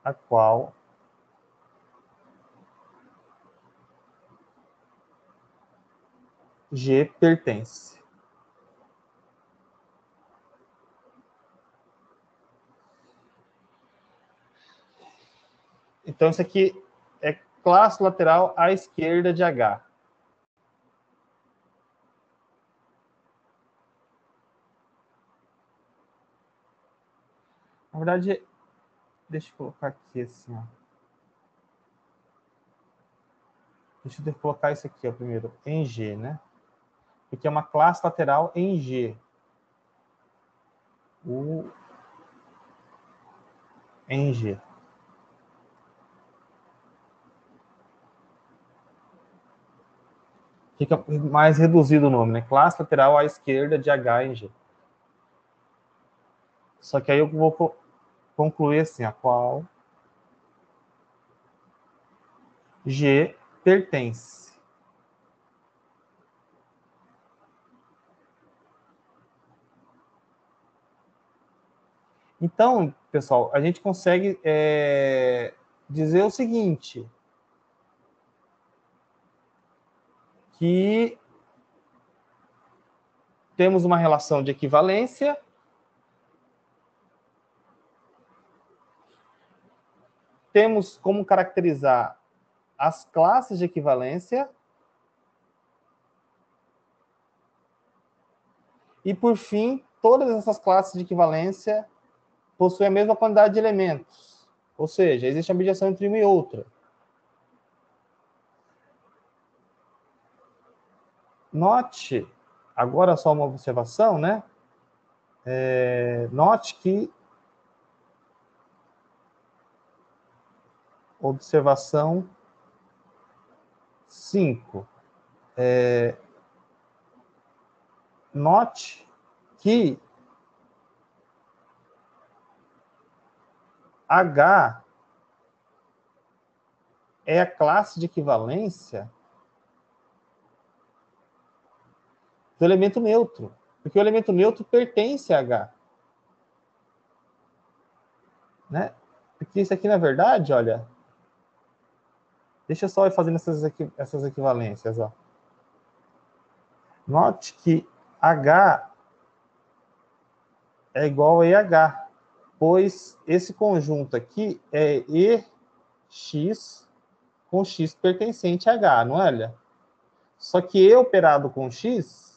a qual G pertence. Então, isso aqui é classe lateral à esquerda de H. Na verdade, deixa eu colocar aqui assim, ó. Deixa eu colocar isso aqui, ó, primeiro, em G, né? porque é uma classe lateral em G. Em G. Fica mais reduzido o nome, né? Classe lateral à esquerda de H em G. Só que aí eu vou concluir assim, a qual G pertence. Então, pessoal, a gente consegue dizer o seguinte, que temos uma relação de equivalência, temos como caracterizar as classes de equivalência, e, por fim, todas essas classes de equivalência possuem a mesma quantidade de elementos, ou seja, existe a mediação entre uma e outra. Note, agora só uma observação, né? Note que observação 5. Note que H é a classe de equivalência do elemento neutro, porque o elemento neutro pertence a H. Né? Porque isso aqui, na verdade, olha, deixa eu só ir fazendo essas equivalências. Ó. Note que H é igual a EH, pois esse conjunto aqui é EX com X pertencente a H, não é? Olha? Só que E operado com X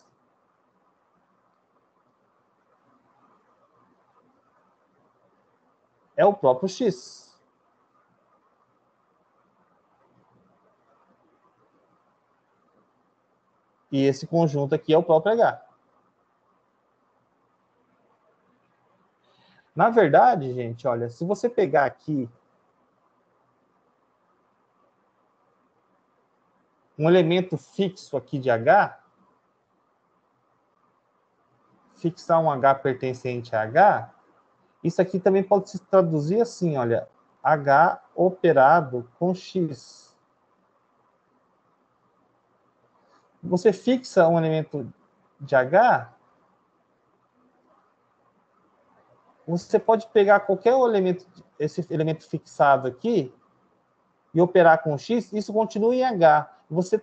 é o próprio X. E esse conjunto aqui é o próprio H. Na verdade, gente, olha, se você pegar aqui um elemento fixo aqui de H, fixar um H pertencente a H, isso aqui também pode se traduzir assim, olha, H operado com X. Você fixa um elemento de H, você pode pegar qualquer elemento, esse elemento fixado aqui, e operar com X, isso continua em H. Você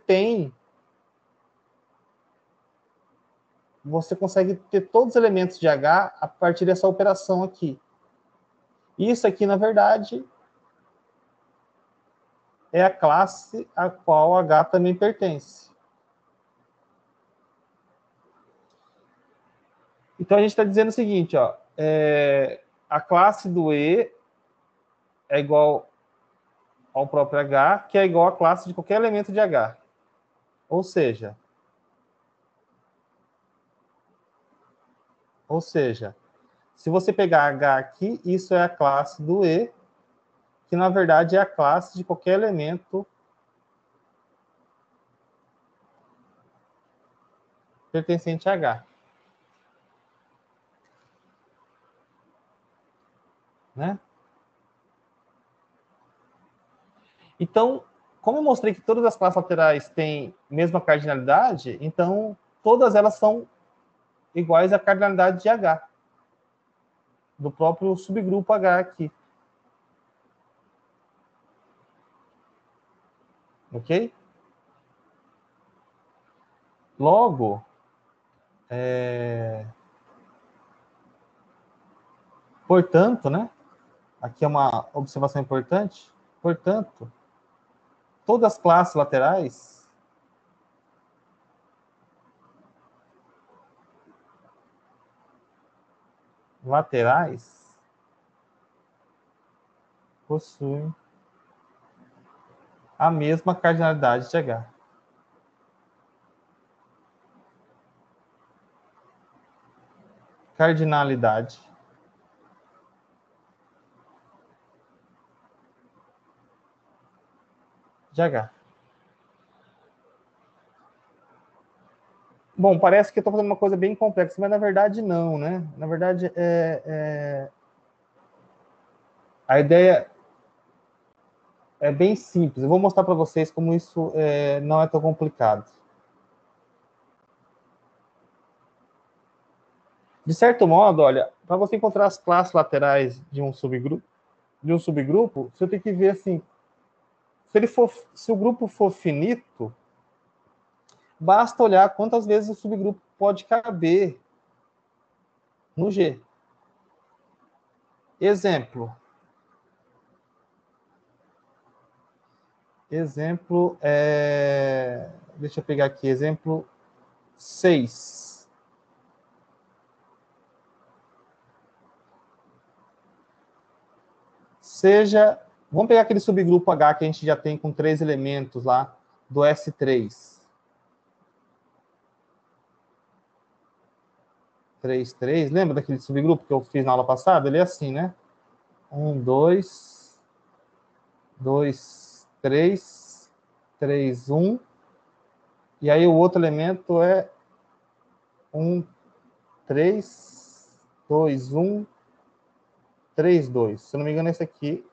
consegue ter todos os elementos de H a partir dessa operação aqui. Isso aqui, na verdade, é a classe a qual H também pertence. Então, a gente está dizendo o seguinte, ó, a classe do E é igual ao próprio H, que é igual à classe de qualquer elemento de H. Ou seja, se você pegar H aqui, isso é a classe do E, que na verdade é a classe de qualquer elemento pertencente a H. Né? Então, como eu mostrei que todas as classes laterais têm mesma cardinalidade, então todas elas são iguais à cardinalidade de H, do próprio subgrupo H aqui. Ok? Logo, portanto, né? Aqui é uma observação importante. Portanto, todas as classes laterais possuem a mesma cardinalidade de H. cardinalidade de H. Bom, parece que eu estou fazendo uma coisa bem complexa, mas na verdade não, né? Na verdade, a ideia é bem simples. Eu vou mostrar para vocês como isso não é tão complicado. De certo modo, olha, para você encontrar as classes laterais de um subgrupo, você tem que ver assim, se o grupo for finito, basta olhar quantas vezes o subgrupo pode caber no G. Exemplo, deixa eu pegar aqui, exemplo 6. Vamos pegar aquele subgrupo H que a gente já tem com 3 elementos lá, do S3. 3, 3, lembra daquele subgrupo que eu fiz na aula passada? Ele é assim, né? 1, 2, 2, 3, 3, 1. E aí o outro elemento é 1, 3, 2, 1, 3, 2. Se eu não me engano, esse aqui,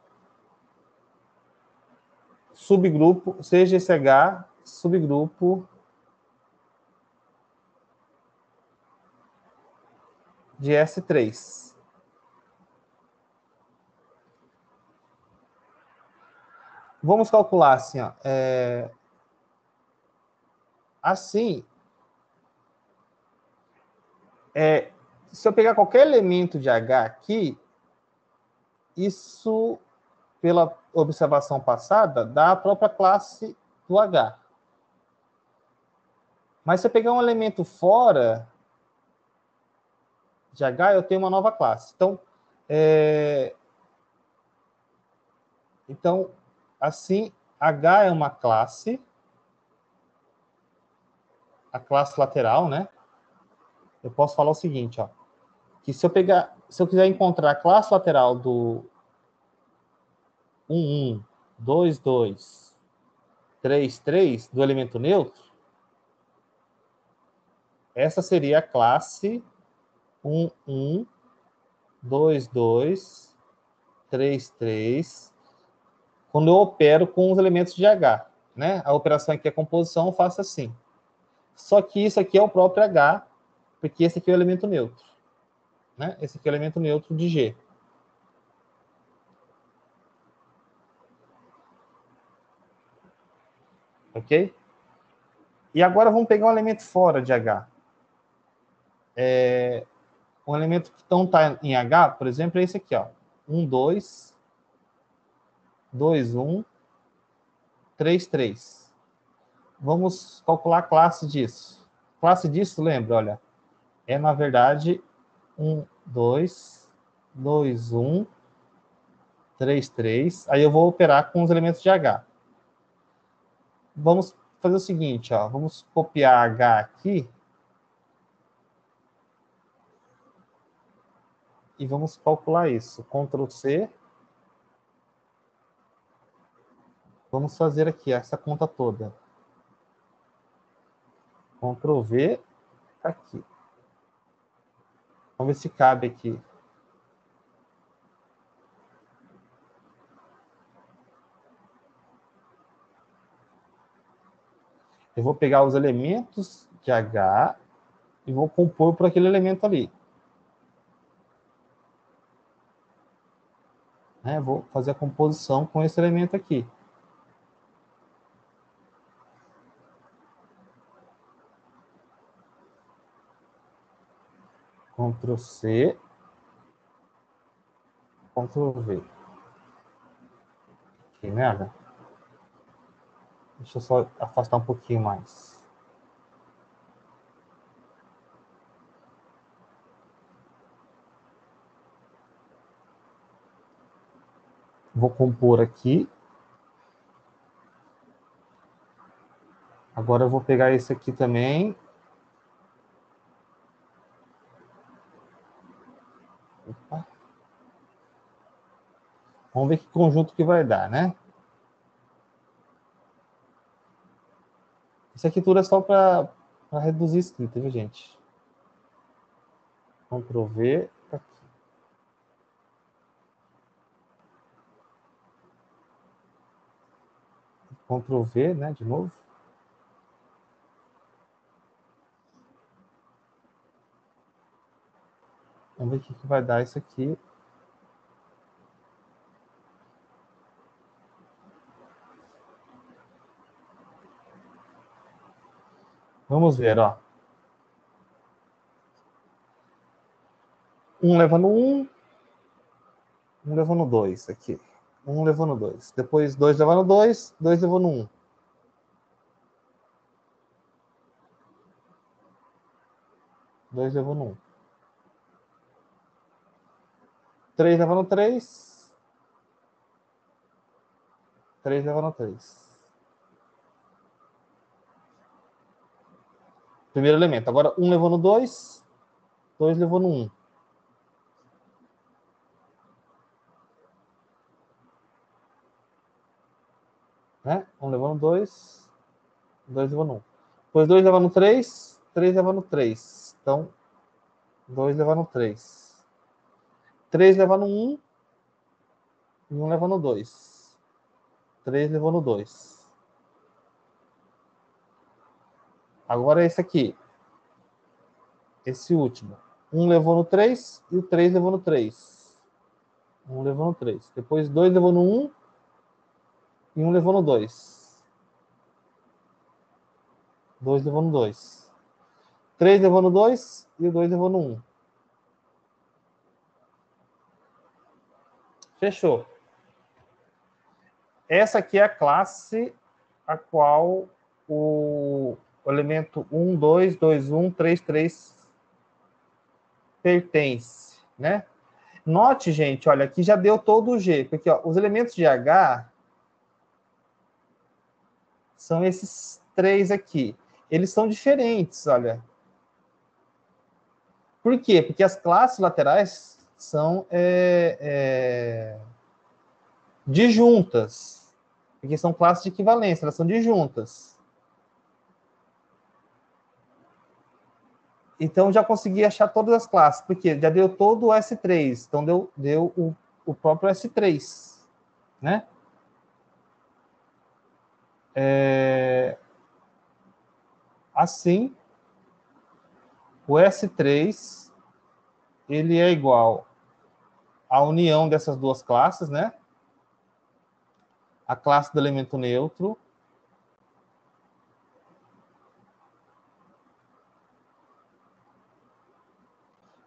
subgrupo, seja esse H, subgrupo de S3. Vamos calcular assim, ó. Assim, se eu pegar qualquer elemento de H aqui, isso, pela observação passada, dá a própria classe do H. Mas se eu pegar um elemento fora de H, eu tenho uma nova classe. Então, assim, H é uma classe, a classe lateral, né? Eu posso falar o seguinte, ó, que se eu quiser encontrar a classe lateral do 1, 1, 2, 2, 3, 3, do elemento neutro, essa seria a classe 1, 1, 2, 2, 3, 3, quando eu opero com os elementos de H, né? A operação aqui, a composição, eu faço assim. Só que isso aqui é o próprio H, porque esse aqui é o elemento neutro, né? Esse aqui é o elemento neutro de G. Ok? E agora vamos pegar um elemento fora de H. Um elemento que não está em H, por exemplo, é esse aqui, ó. 1, 2, 2, 1, 3, 3. Vamos calcular a classe disso. Classe disso, lembra, olha, é, na verdade, 1, 2, 2, 1, 3, 3. Aí eu vou operar com os elementos de H. Vamos fazer o seguinte, ó. Vamos copiar H aqui. E vamos calcular isso. Ctrl C. Vamos fazer aqui essa conta toda. Ctrl V. Aqui. Vamos ver se cabe aqui. Eu vou pegar os elementos de H e vou compor por aquele elemento ali. Vou fazer a composição com esse elemento aqui. Ctrl C, Ctrl V. Que merda. Deixa eu só afastar um pouquinho mais. Vou compor aqui. Agora eu vou pegar esse aqui também. Vamos ver que conjunto que vai dar, né? Isso aqui tudo é só para reduzir a escrita, viu, gente? Ctrl V. Aqui. Ctrl V, né? De novo. Vamos ver o que vai dar isso aqui. Vamos ver, ó. 1 levando 1. 1 levando 2 aqui. 1 levando 2. Depois 2 levando 2. 2 levando 1. 2 levando 1. 3 levando 3. 3 levando 3. Primeiro elemento. Agora 1 levando 2. 2 levando 1. Né? 1 levando 2. 2 levando 1. Depois 2 levando 3. 3 levando 3. Então, 2 levando 3. 3 levando 1. E 1 levando 2. 3 levando 2. Agora esse aqui. Esse último. 1 levou no 3 e o 3 levou no 3. 1 levou no 3. Depois 2 levou no 1 e 1 levou no 2. 2 levou no 2. 3 levou no 2 e o 2 levou no 1. Fechou. Essa aqui é a classe a qual o elemento 1, 2, 2, 1, 3, 3 pertence, né? Note, gente, olha, aqui já deu todo o G, porque ó, os elementos de H são esses três aqui. Eles são diferentes, olha. Por quê? Porque as classes laterais são disjuntas. Porque são classes de equivalência, elas são disjuntas. Então, já consegui achar todas as classes, porque já deu todo o S3. Então, deu o próprio S3, né? Assim, o S3 ele é igual à união dessas duas classes, né? A classe do elemento neutro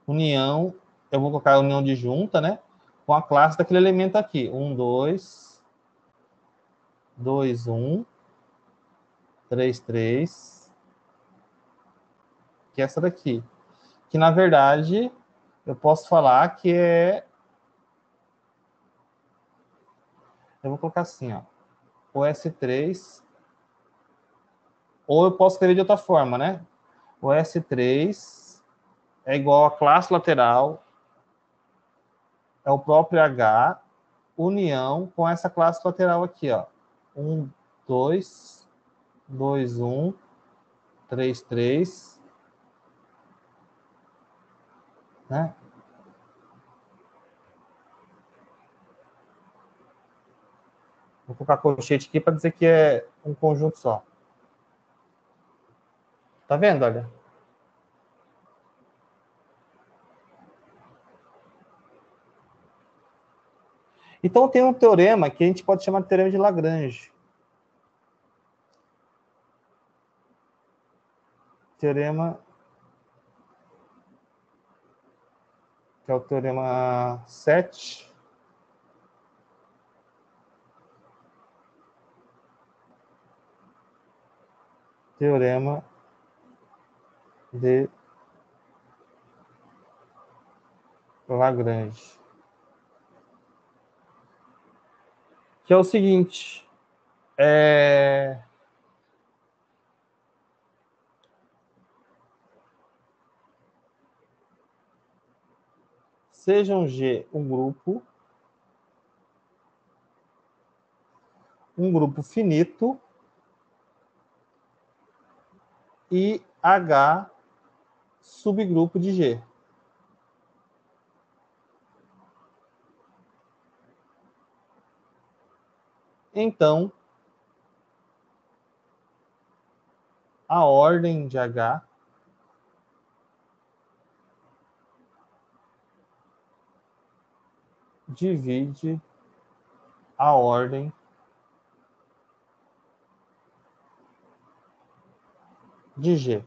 união, eu vou colocar a união disjunta, né? Com a classe daquele elemento aqui. 1, 2, 2, 1, 3, 3, que é essa daqui. Que, na verdade, eu posso falar que é... Eu vou colocar assim, ó. O S3... Ou eu posso escrever de outra forma, né? O S3 é igual a classe lateral, é o próprio H, união com essa classe lateral aqui, ó. 1, 2, 2, 1, 3, 3, né? Vou colocar colchete aqui para dizer que é um conjunto só. Tá vendo, olha? Então, tem um teorema que a gente pode chamar de teorema de Lagrange. Teorema... que é o teorema 7. Teorema de Lagrange. Que é o seguinte... Seja um G um grupo, um grupo finito e H subgrupo de G. Então, a ordem de H divide a ordem de G.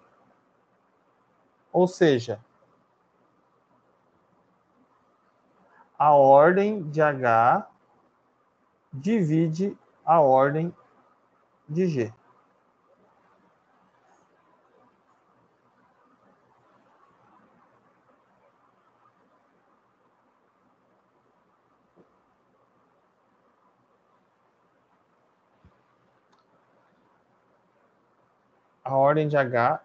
Ou seja, a ordem de H divide a ordem de G. A ordem de H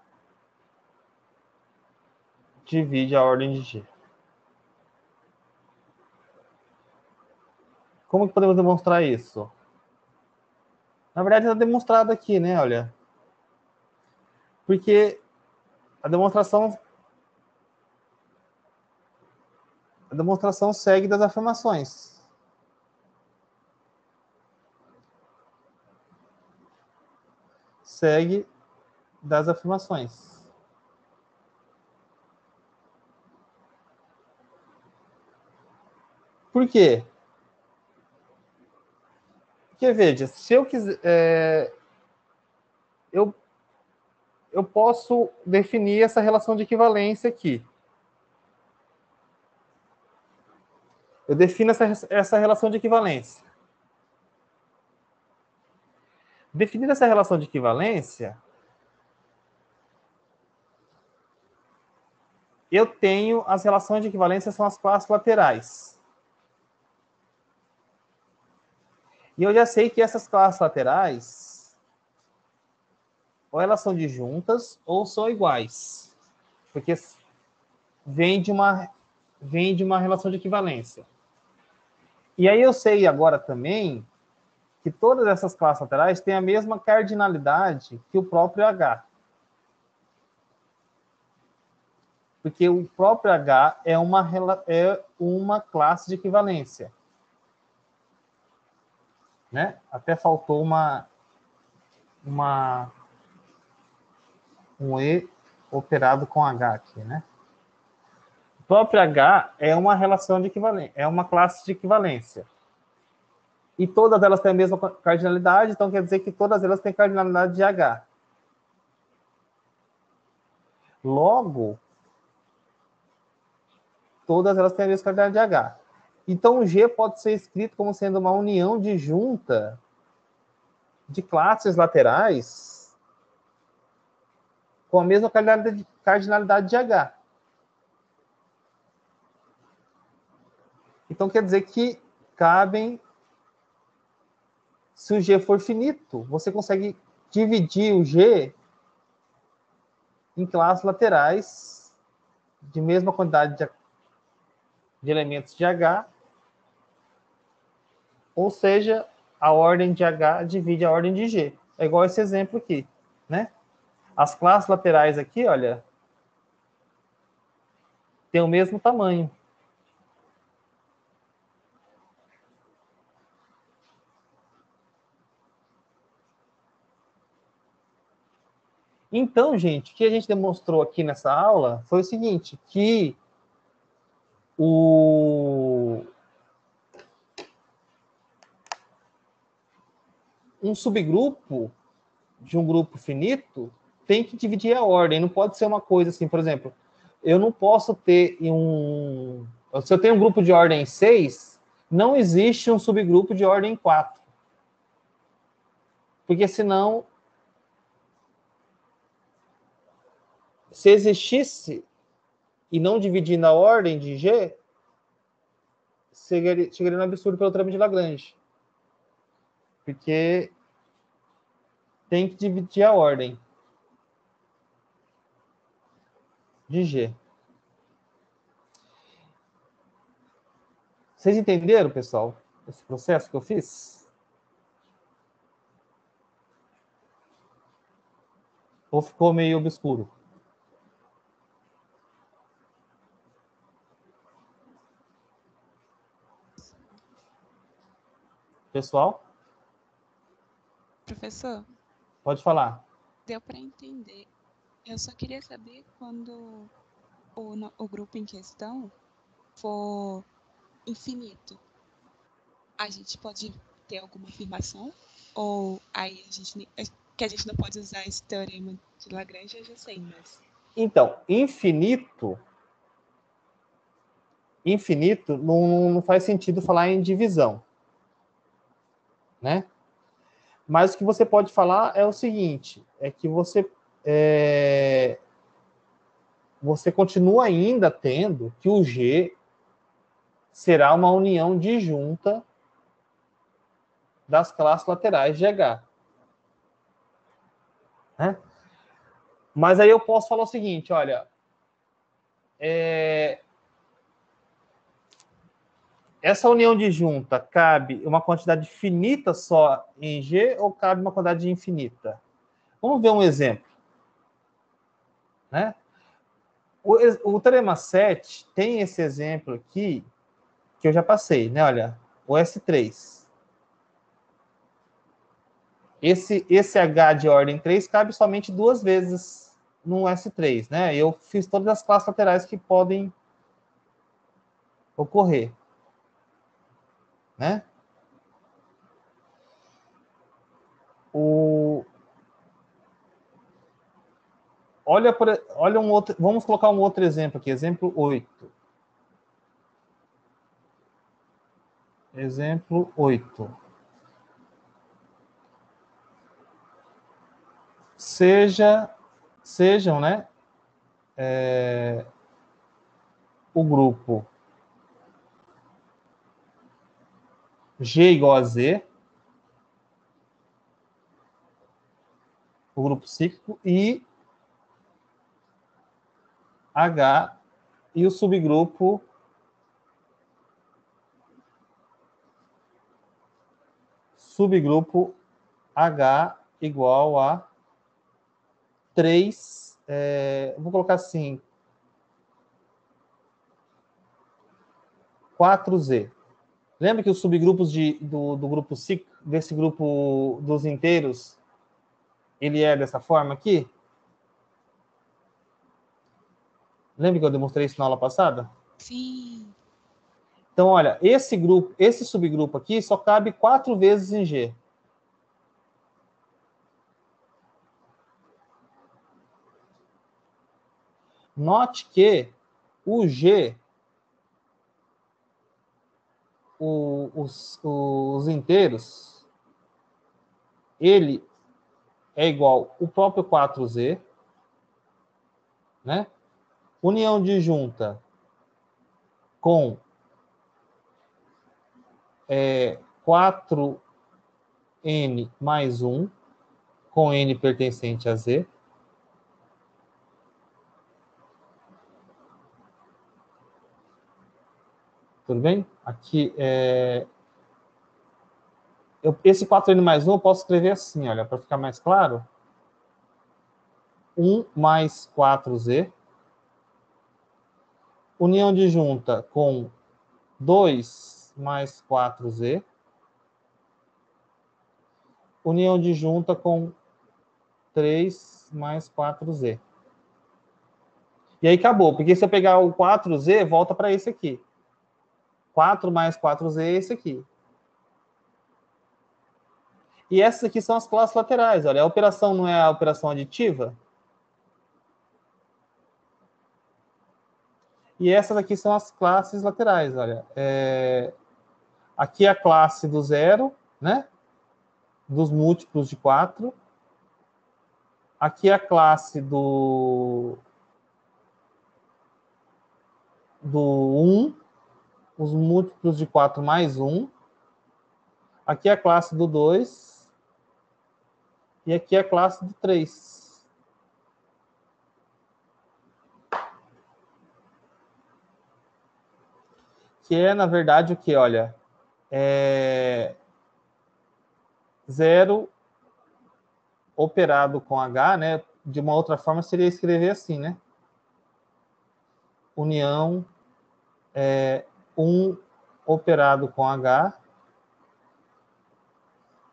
divide a ordem de G. Como que podemos demonstrar isso? Na verdade, está demonstrado aqui, né? Olha. Porque a demonstração segue das afirmações. Segue das afirmações. Por quê? Porque, veja, se eu quiser... eu posso definir essa relação de equivalência aqui. Eu defino essa relação de equivalência. Definir essa relação de equivalência, eu tenho as relações de equivalência, são as classes laterais. E eu já sei que essas classes laterais, ou elas são disjuntas, ou são iguais. Porque vem de uma relação de equivalência. E aí eu sei agora também que todas essas classes laterais têm a mesma cardinalidade que o próprio H. Porque o próprio H é uma classe de equivalência. Né? Até faltou um E operado com H aqui, né? O próprio H é uma relação de equivalência, é uma classe de equivalência. E todas elas têm a mesma cardinalidade, então quer dizer que todas elas têm cardinalidade de H. Logo, todas elas têm a mesma cardinalidade de H. Então, o G pode ser escrito como sendo uma união disjunta de classes laterais com a mesma cardinalidade de H. Então, quer dizer que cabem... Se o G for finito, você consegue dividir o G em classes laterais de mesma quantidade de elementos de H, ou seja, a ordem de H divide a ordem de G. É igual esse exemplo aqui, né? As classes laterais aqui, olha, têm o mesmo tamanho. Então, gente, o que a gente demonstrou aqui nessa aula foi o seguinte, que um subgrupo de um grupo finito tem que dividir a ordem, não pode ser uma coisa assim, por exemplo, eu não posso ter se eu tenho um grupo de ordem 6, não existe um subgrupo de ordem 4. Porque senão, se existisse e não dividindo a ordem de G, chegaria no absurdo pelo teorema de Lagrange. Porque tem que dividir a ordem de G. Vocês entenderam, pessoal, esse processo que eu fiz? Ou ficou meio obscuro? Pessoal, Professor, pode falar. deu para entender. Eu só queria saber quando o grupo em questão for infinito, a gente pode ter alguma afirmação? Ou aí a gente que a gente não pode usar esse teorema de Lagrange, eu já sei, mas Então, infinito não faz sentido falar em divisão, né? Mas o que você pode falar é o seguinte, é que você continua ainda tendo que o G será uma união disjunta das classes laterais de H. Né? Mas aí eu posso falar o seguinte, olha, essa união disjunta cabe uma quantidade finita só em G ou cabe uma quantidade infinita? Vamos ver um exemplo. Né? O teorema 7 tem esse exemplo aqui, que eu já passei, né? Olha, o S3. Esse H de ordem 3 cabe somente 2 vezes no S3, né? Eu fiz todas as classes laterais que podem ocorrer, né? Olha um outro, vamos colocar um outro exemplo aqui, exemplo 8. Exemplo 8. Sejam, né, o grupo G igual a Z, o grupo cíclico, e H e o subgrupo H igual a 3, vou colocar assim, 4Z. Lembra que os subgrupos do grupo cíclico, desse grupo dos inteiros, ele é dessa forma aqui? Lembra que eu demonstrei isso na aula passada? sim. Então, olha, esse subgrupo aqui só cabe 4 vezes em G. Note que o G, os inteiros, ele é igual o próprio 4Z, né? União disjunta com 4n mais 1, com n pertencente a Z. Tudo bem? Aqui, esse 4n mais 1 eu posso escrever assim, olha, para ficar mais claro. 1 mais 4Z. União disjunta com 2 mais 4Z. União disjunta com 3 mais 4Z. E aí acabou, porque se eu pegar o 4Z, volta para esse aqui. 4 mais 4Z é esse aqui. E essas aqui são as classes laterais. Olha, a operação não é a operação aditiva? E essas aqui são as classes laterais. Olha, aqui é a classe do zero, né? Dos múltiplos de 4. Aqui é a classe do 1, os múltiplos de 4 mais 1. Aqui é a classe do 2. E aqui é a classe do 3. Que é, na verdade, o que? Olha, 0 operado com H, né? de uma outra forma, seria escrever assim, né? União 1 operado com H,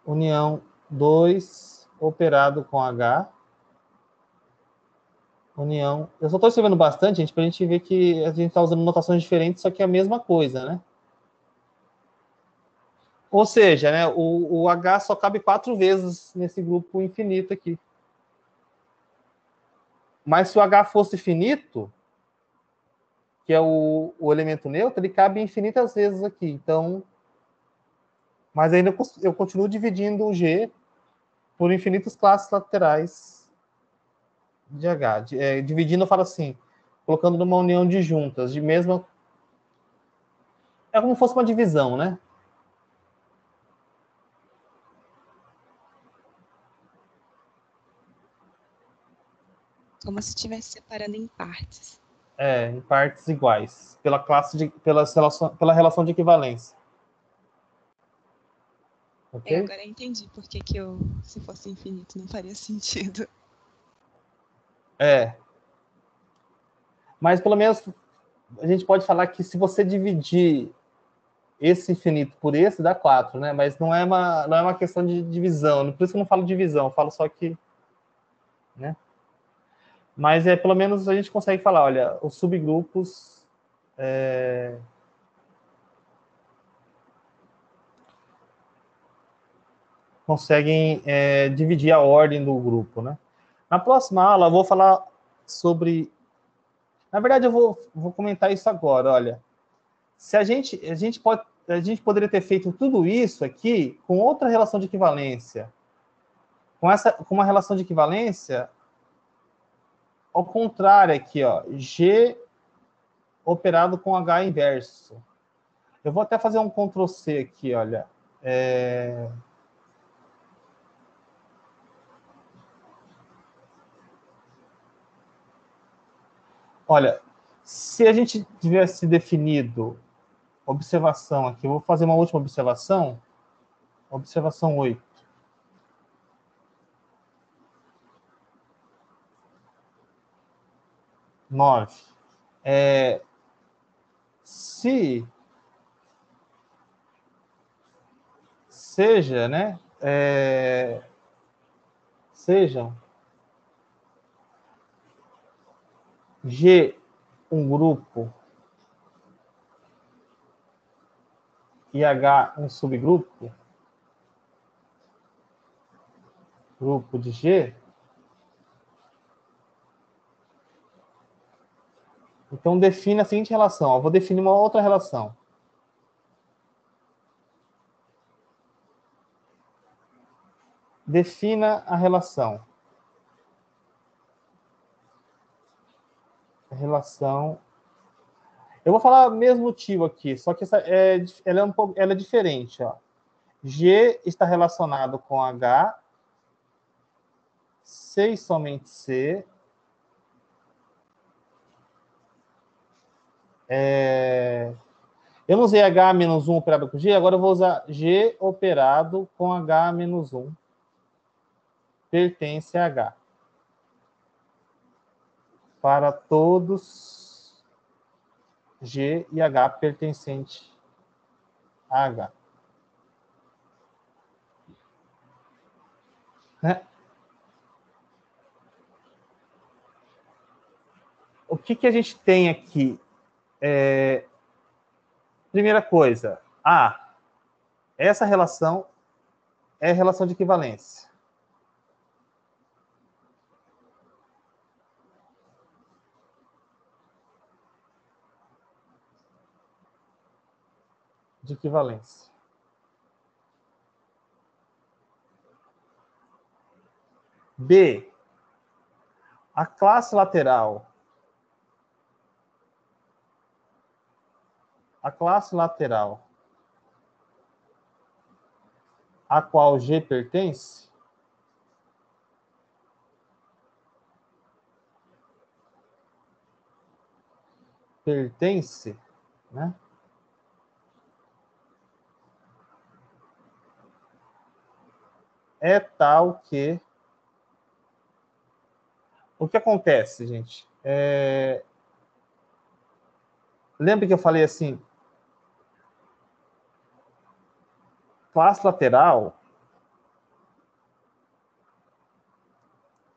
união 2 operado com H, união... Eu só estou escrevendo bastante, gente, para a gente ver que a gente está usando notações diferentes, só que é a mesma coisa, né? Ou seja, né, o H só cabe 4 vezes nesse grupo infinito aqui. Mas se o H fosse finito, que é o elemento neutro, ele cabe infinitas vezes aqui. Então, mas ainda eu continuo dividindo o G por infinitas classes laterais de H. Dividindo, eu falo assim, colocando numa união de juntas, de mesma... É como se fosse uma divisão, né? Como se estivesse separando em partes. Em partes iguais, pela relação de equivalência. Ok? Agora eu entendi por que se fosse infinito, não faria sentido. Mas pelo menos a gente pode falar que se você dividir esse infinito por esse, dá 4, né? Mas não é uma questão de divisão. Por isso que eu não falo divisão, eu falo só que... Né? Mas pelo menos a gente consegue falar, olha, os subgrupos... conseguem dividir a ordem do grupo, né? Na próxima aula, eu vou falar sobre... Na verdade, eu vou comentar isso agora, olha. Se a gente poderia ter feito tudo isso aqui com outra relação de equivalência. Com uma relação de equivalência ao contrário aqui, ó. G operado com H inverso. Eu vou até fazer um Ctrl+C aqui, olha. Olha, se a gente tivesse definido observação aqui, eu vou fazer uma última observação. Observação 8. Nove. Seja, né? Sejam G um grupo e H um subgrupo, grupo de G, então define a seguinte relação. Eu vou definir uma outra relação. Defina a relação. Eu vou falar o mesmo motivo aqui, só que ela é diferente. Ó. G está relacionado com H, C e somente C. Eu não usei H-1 operado com G, agora eu vou usar G operado com H-1. Pertence a H. Para todos G e H pertencente a H. Né? O que a gente tem aqui? Primeira coisa, essa relação é relação de equivalência. De equivalência. B, a classe lateral. A classe lateral a qual G pertence né? É tal que O que acontece, gente? Lembra que eu falei assim, classe lateral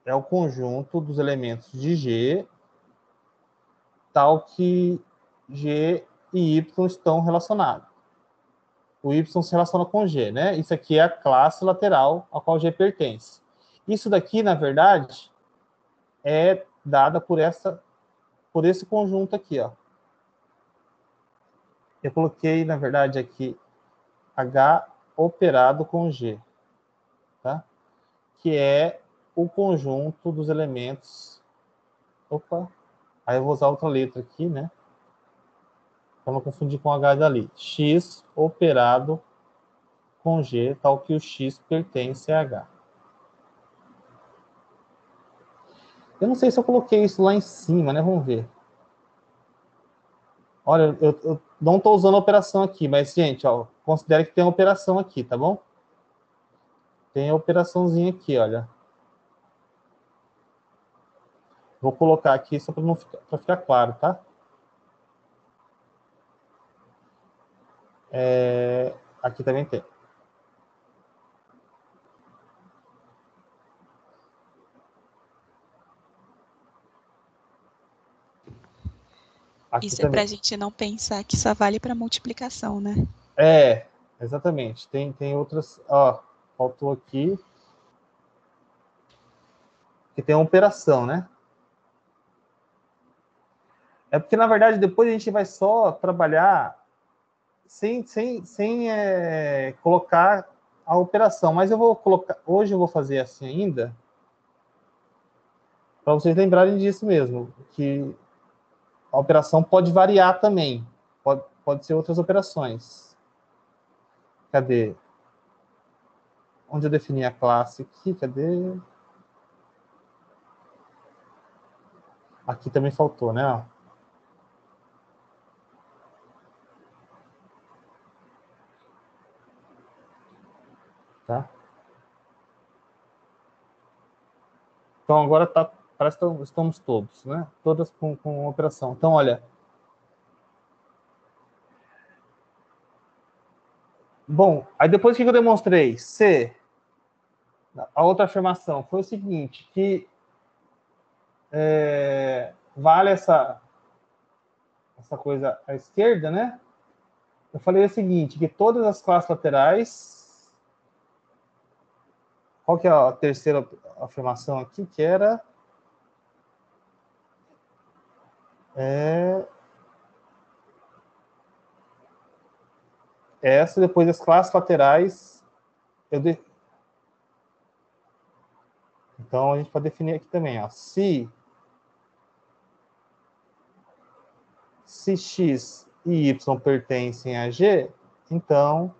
é o conjunto dos elementos de G, tal que G e Y estão relacionados. O Y se relaciona com G, né? Isso aqui é a classe lateral a qual G pertence. Isso daqui, na verdade, é dada por esse conjunto aqui, ó. Eu coloquei, na verdade, aqui H operado com G, tá? Que é o conjunto dos elementos. Opa! Aí eu vou usar outra letra aqui, né? Para não confundir com H dali. X operado com G, tal que o X pertence a H. Eu não sei se eu coloquei isso lá em cima, né? Vamos ver. Olha, eu não estou usando a operação aqui, mas, gente, ó, considere que tem uma operação aqui, tá bom? Tem a operaçãozinha aqui, olha. Vou colocar aqui só para ficar claro, tá? Aqui também tem. Aqui Isso é para também. a gente não pensar que só vale para multiplicação, né? Exatamente. Tem outras. Ó, faltou aqui. Que tem uma operação, né? É porque, na verdade, depois a gente vai só trabalhar sem colocar a operação. Mas eu vou colocar. Hoje eu vou fazer assim ainda. Para vocês lembrarem disso mesmo. Que a operação pode variar também. Pode ser outras operações. Cadê? Onde eu defini a classe aqui? Cadê? Aqui também faltou, né? Tá? Então agora parece que estamos todos, né? Todas com operação. Então, olha. Bom, aí depois que eu demonstrei C, a outra afirmação foi o seguinte, que vale essa coisa à esquerda, né? Eu falei o seguinte, que todas as classes laterais... Qual que é a terceira afirmação aqui? Que era... essa, depois das classes laterais... Então, a gente pode definir aqui também, ó. Se X e Y pertencem a G, então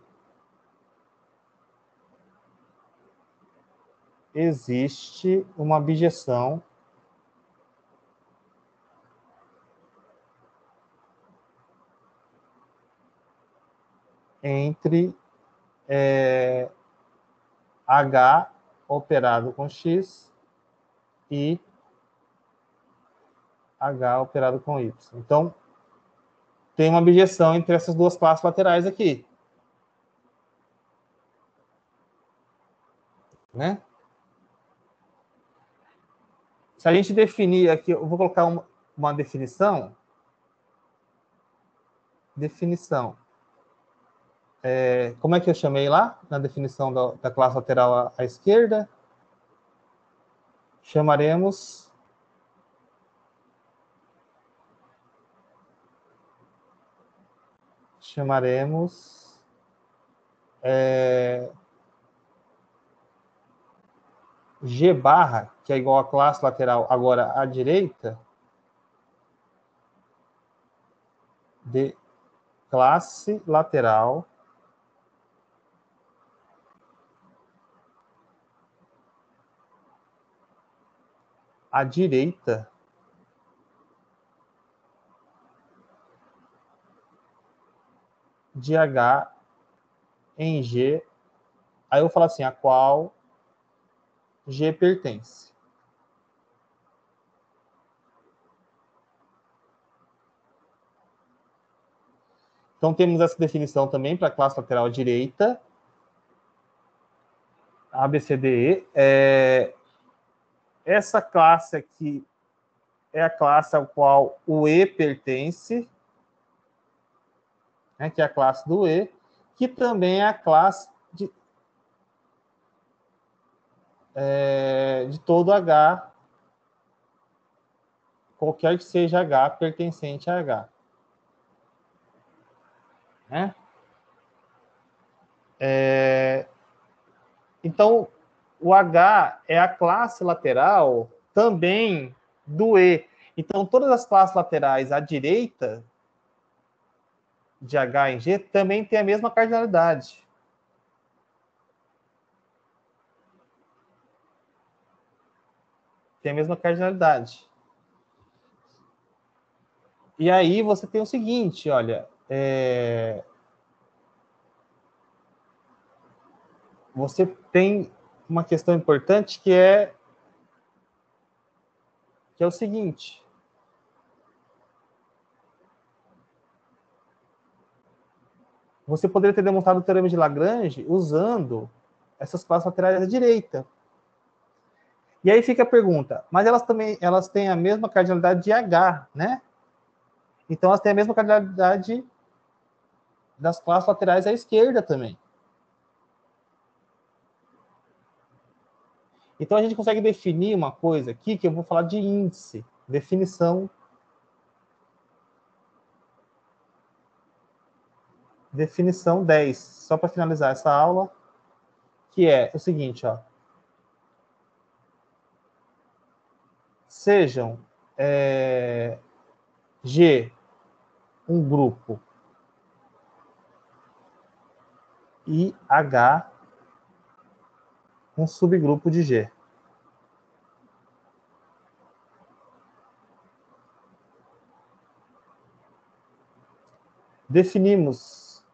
existe uma abjeção entre H operado com X e H operado com Y. Então, tem uma abjeção entre essas duas classes laterais aqui. Né? Se a gente definir aqui, eu vou colocar uma definição. Definição. Como é que eu chamei lá? Na definição da classe lateral à esquerda? Chamaremos G barra, que é igual a classe lateral agora à direita, de classe lateral à direita de H em G. Aí eu vou falar assim, a qual G pertence. Então, temos essa definição também para a classe lateral direita. A, B, C, D, E. Essa classe aqui é a classe ao qual o E pertence, né, que é a classe do E, que também é a classe de todo H, qualquer que seja H pertencente a H. Né? Então, o H é a classe lateral também do E. Então, todas as classes laterais à direita de H em G também têm a mesma cardinalidade. Tem a mesma cardinalidade. E aí você tem o seguinte, olha, você tem uma questão importante que é o seguinte. Você poderia ter demonstrado o teorema de Lagrange usando essas classes laterais à direita. E aí fica a pergunta, mas elas têm a mesma cardinalidade de H, né? Então elas têm a mesma cardinalidade das classes laterais à esquerda também. Então a gente consegue definir uma coisa aqui que eu vou falar de índice, definição 10, só para finalizar essa aula, que é o seguinte, ó. Sejam G um grupo e H um subgrupo de G. Definimos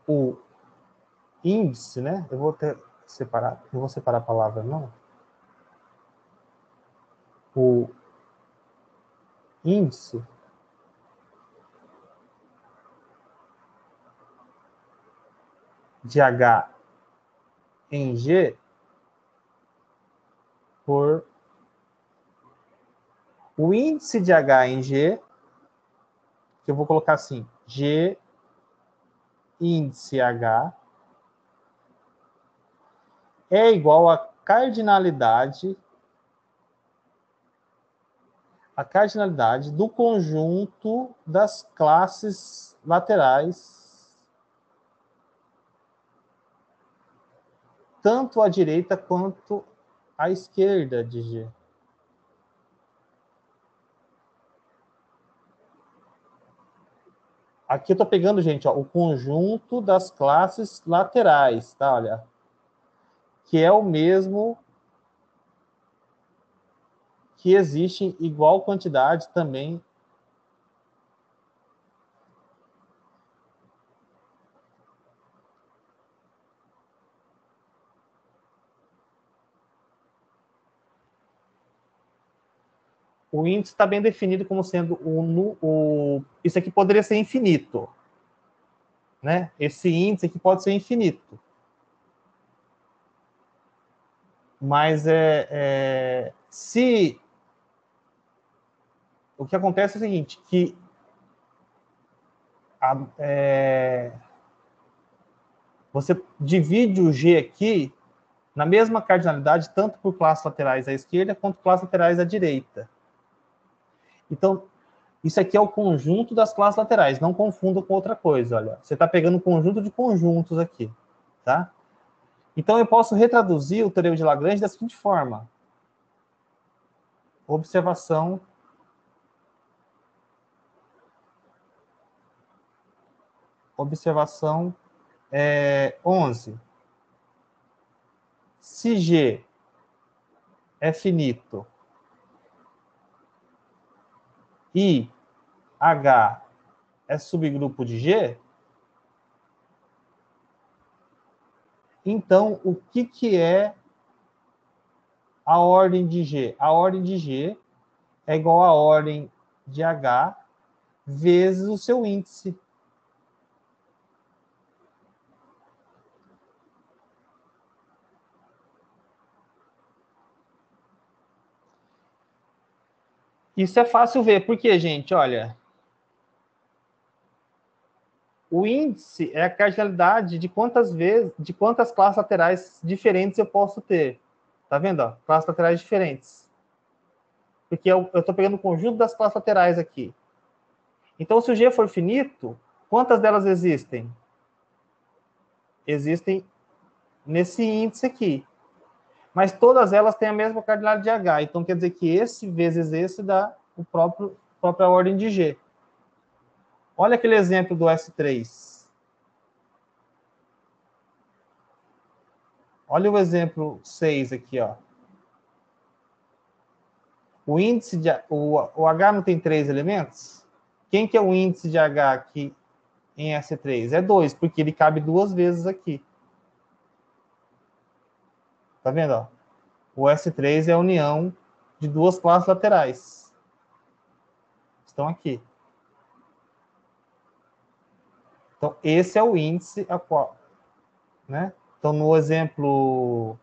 o índice, né? Eu vou separar, não vou separar a palavra, não. O índice de H em G por o índice de H em G, que eu vou colocar assim, G índice H é igual a cardinalidade do conjunto das classes laterais, tanto à direita quanto à esquerda de G. Aqui eu estou pegando, gente, ó, o conjunto das classes laterais, tá? Olha, que é o mesmo que existe em igual quantidade também. O índice está bem definido como sendo isso aqui poderia ser infinito, né? Esse índice aqui pode ser infinito. Mas se o que acontece é o seguinte, que você divide o G aqui na mesma cardinalidade, tanto por classes laterais à esquerda quanto classes laterais à direita. Então, isso aqui é o conjunto das classes laterais, não confunda com outra coisa, olha. Você está pegando um conjunto de conjuntos aqui, tá? Então, eu posso retraduzir o teorema de Lagrange da seguinte forma. Observação 11. Se G é finito e H é subgrupo de G, então o que é a ordem de G? A ordem de G é igual à ordem de H vezes o seu índice. Isso é fácil ver, porque, gente, olha, o índice é a cardinalidade de quantas classes laterais diferentes eu posso ter. Tá vendo? Ó? Classes laterais diferentes. Porque eu estou pegando o conjunto das classes laterais aqui. Então, se o G for finito, quantas delas existem? Existem nesse índice aqui. Mas todas elas têm a mesma cardinalidade de H. Então, quer dizer que esse vezes esse dá a própria ordem de G. Olha aquele exemplo do S3. Olha o exemplo 6 aqui, ó. O índice de o H não tem 3 elementos? Quem que é o índice de H aqui em S3? É 2, porque ele cabe 2 vezes aqui. Tá vendo, ó? O S3 é a união de 2 classes laterais. Estão aqui. Então, esse é o índice a qual, né? Então, no exemplo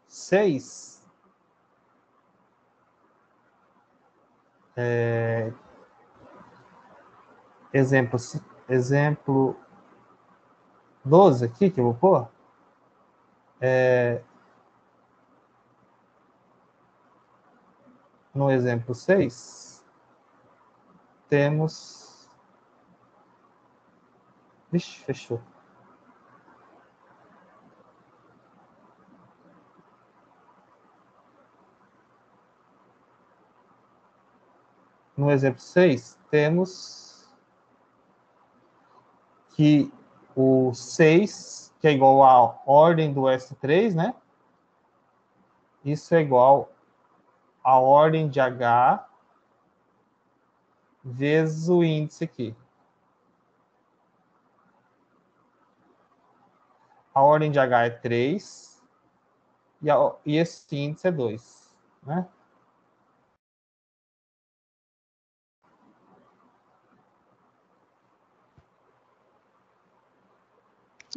6, exemplo 12 aqui, que eu vou pôr, no exemplo 6, temos... Vixe, fechou. No exemplo 6, temos que o 6, que é igual à ordem do S3, né? Isso é igual à ordem de H vezes o índice aqui. A ordem de H é 3 e esse índice é 2, né?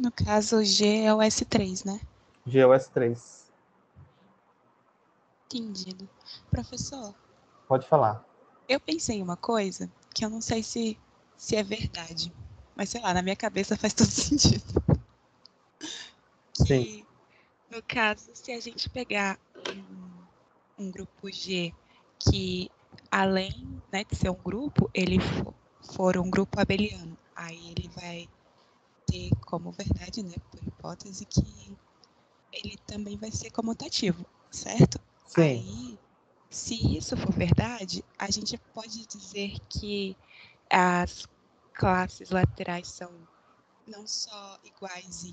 No caso, G é o S3, né? G é o S3. Entendido. Professor, Pode falar. eu pensei em uma coisa que eu não sei se é verdade, mas sei lá, na minha cabeça faz todo sentido. Sim. Que, no caso, se a gente pegar um grupo G que, além, né, de ser um grupo, ele for um grupo abeliano, aí ele vai ter como verdade, né, por hipótese, que ele também vai ser comutativo, certo? Sim. Aí, se isso for verdade, a gente pode dizer que as classes laterais são não só iguais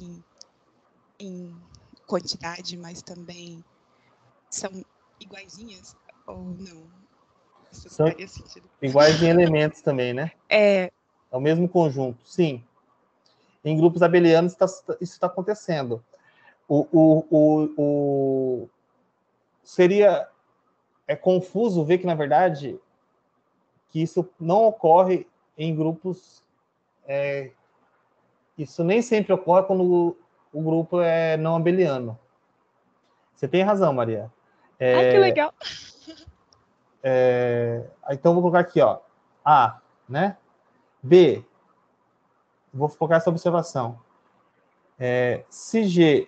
em quantidade, mas também são iguaizinhas ou não? Isso São faria sentido. iguais em elementos também, né? É, É o mesmo conjunto, sim. Em grupos abelianos isso está acontecendo. Seria confuso ver que, na verdade, que isso não ocorre em grupos... isso nem sempre ocorre quando o grupo é não abeliano. Você tem razão, Maria. ai, que legal. Então, vou colocar aqui, ó. A, né? B, vou focar essa observação. Se G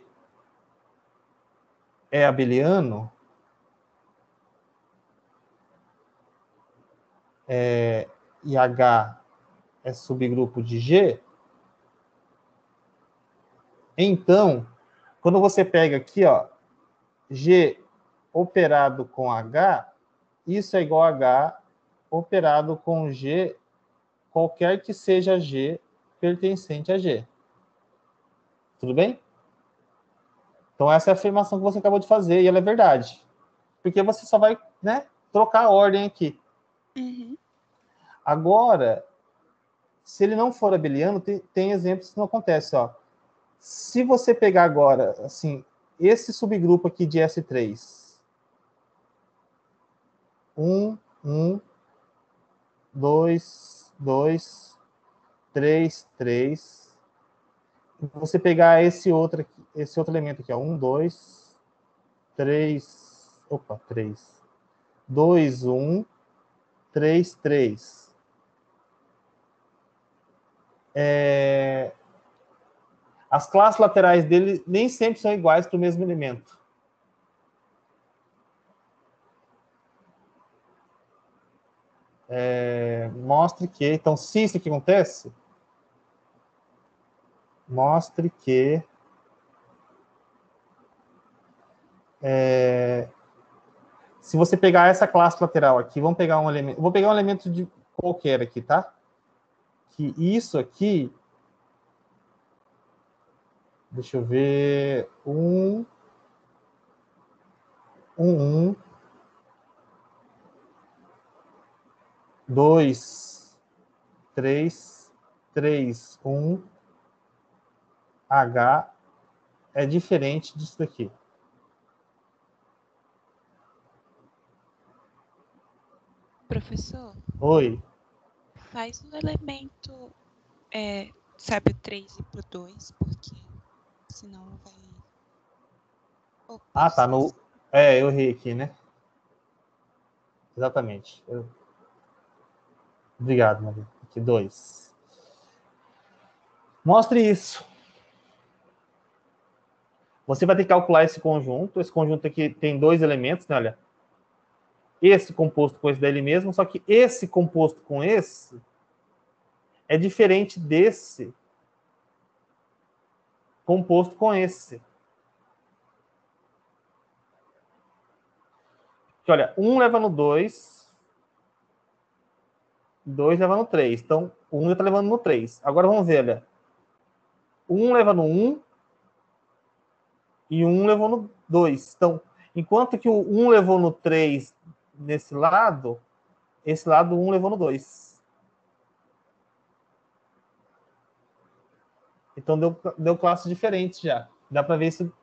é abeliano, e H é subgrupo de G, então, quando você pega aqui, ó, G operado com H, isso é igual a H operado com G, qualquer que seja G pertencente a G. Tudo bem? Então, essa é a afirmação que você acabou de fazer, e ela é verdade. Porque você só vai, né, trocar a ordem aqui. Uhum. Agora, se ele não for abeliano, tem exemplos que não acontece, ó. Se você pegar agora, assim, esse subgrupo aqui de S3, 1, 2, 2, 3, 3. Você pegar esse outro elemento aqui, ó. 1, 2, 3. Opa, 3. 2, 1, 3, 3. As classes laterais dele nem sempre são iguais para o mesmo elemento. Mostre que... Então, se isso aqui acontece, mostre que... se você pegar essa classe lateral aqui, vamos pegar um elemento... Vou pegar um elemento de qualquer aqui, tá? Que isso aqui... Deixa eu ver... 1, 2, 3, 3, 1, H é diferente disso daqui. Professor, Oi. faz o elemento, sabe, o 3 e pro 2, porque senão vai... Ah, tá no... eu errei aqui, né? Exatamente. Obrigado, Maria. Aqui, 2. Mostre isso. Você vai ter que calcular esse conjunto. Esse conjunto aqui tem 2 elementos, né? Olha. Esse composto com esse dele mesmo, só que esse composto com esse é diferente desse composto com esse. Porque, olha, 1 leva no 2, 2 leva no 3. Então, 1 já está levando no 3. Agora vamos ver, olha. 1 leva no 1 e 1 levou no 2. Então, enquanto que o 1 levou no 3 nesse lado, esse lado 1 levou no 2. Então, deu classes diferentes já. Dá para ver isso.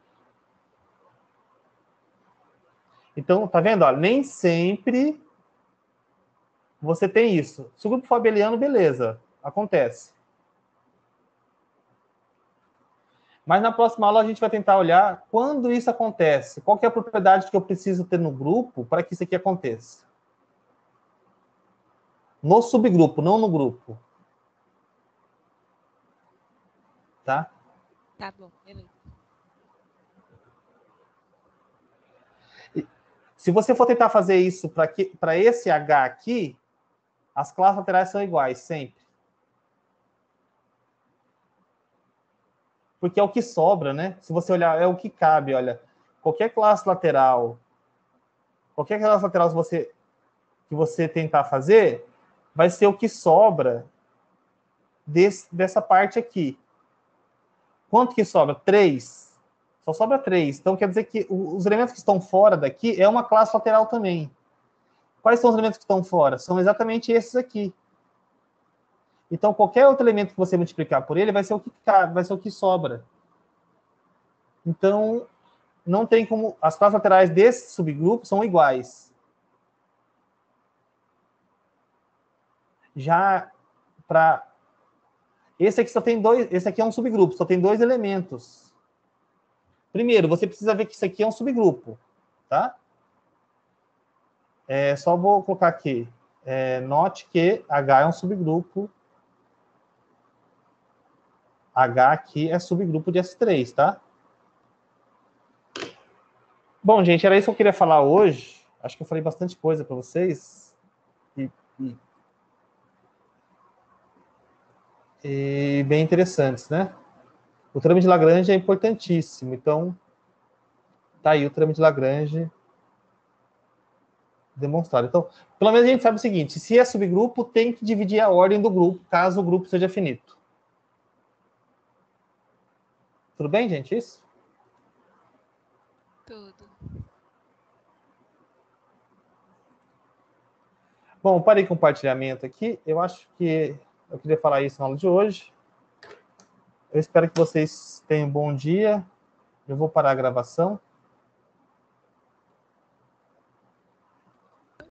Então, tá vendo? Ó, nem sempre você tem isso. Se o grupo for abeliano, beleza. Acontece. Mas na próxima aula a gente vai tentar olhar quando isso acontece. Qual que é a propriedade que eu preciso ter no grupo para que isso aqui aconteça? No subgrupo, não no grupo. Tá? Tá bom, beleza. Se você for tentar fazer isso para esse H aqui, as classes laterais são iguais, sempre. Porque é o que sobra, né? Se você olhar, é o que cabe, olha. Qualquer classe lateral que você tentar fazer, vai ser o que sobra dessa parte aqui. Quanto que sobra? 3. Só sobra 3. Então, quer dizer que os elementos que estão fora daqui é uma classe lateral também. Quais são os elementos que estão fora? São exatamente esses aqui. Então, qualquer outro elemento que você multiplicar por ele vai ser o que cabe, vai ser o que sobra. Então, não tem como... As classes laterais desse subgrupo são iguais. Já para... Esse aqui só tem 2... Esse aqui é um subgrupo, só tem 2 elementos. Primeiro, você precisa ver que isso aqui é um subgrupo, tá? Só vou colocar aqui. Note que H é um subgrupo. H aqui é subgrupo de S3, tá? Bom, gente, era isso que eu queria falar hoje. Acho que eu falei bastante coisa para vocês. E bem interessantes, né? O trâmite de Lagrange é importantíssimo. Então, tá aí o trâmite de Lagrange demonstrado. Então, pelo menos a gente sabe o seguinte: se é subgrupo, tem que dividir a ordem do grupo, caso o grupo seja finito. Tudo bem, gente? Isso? Tudo. Bom, parei com o compartilhamento aqui. Eu acho que eu queria falar isso na aula de hoje. Eu espero que vocês tenham um bom dia. Eu vou parar a gravação.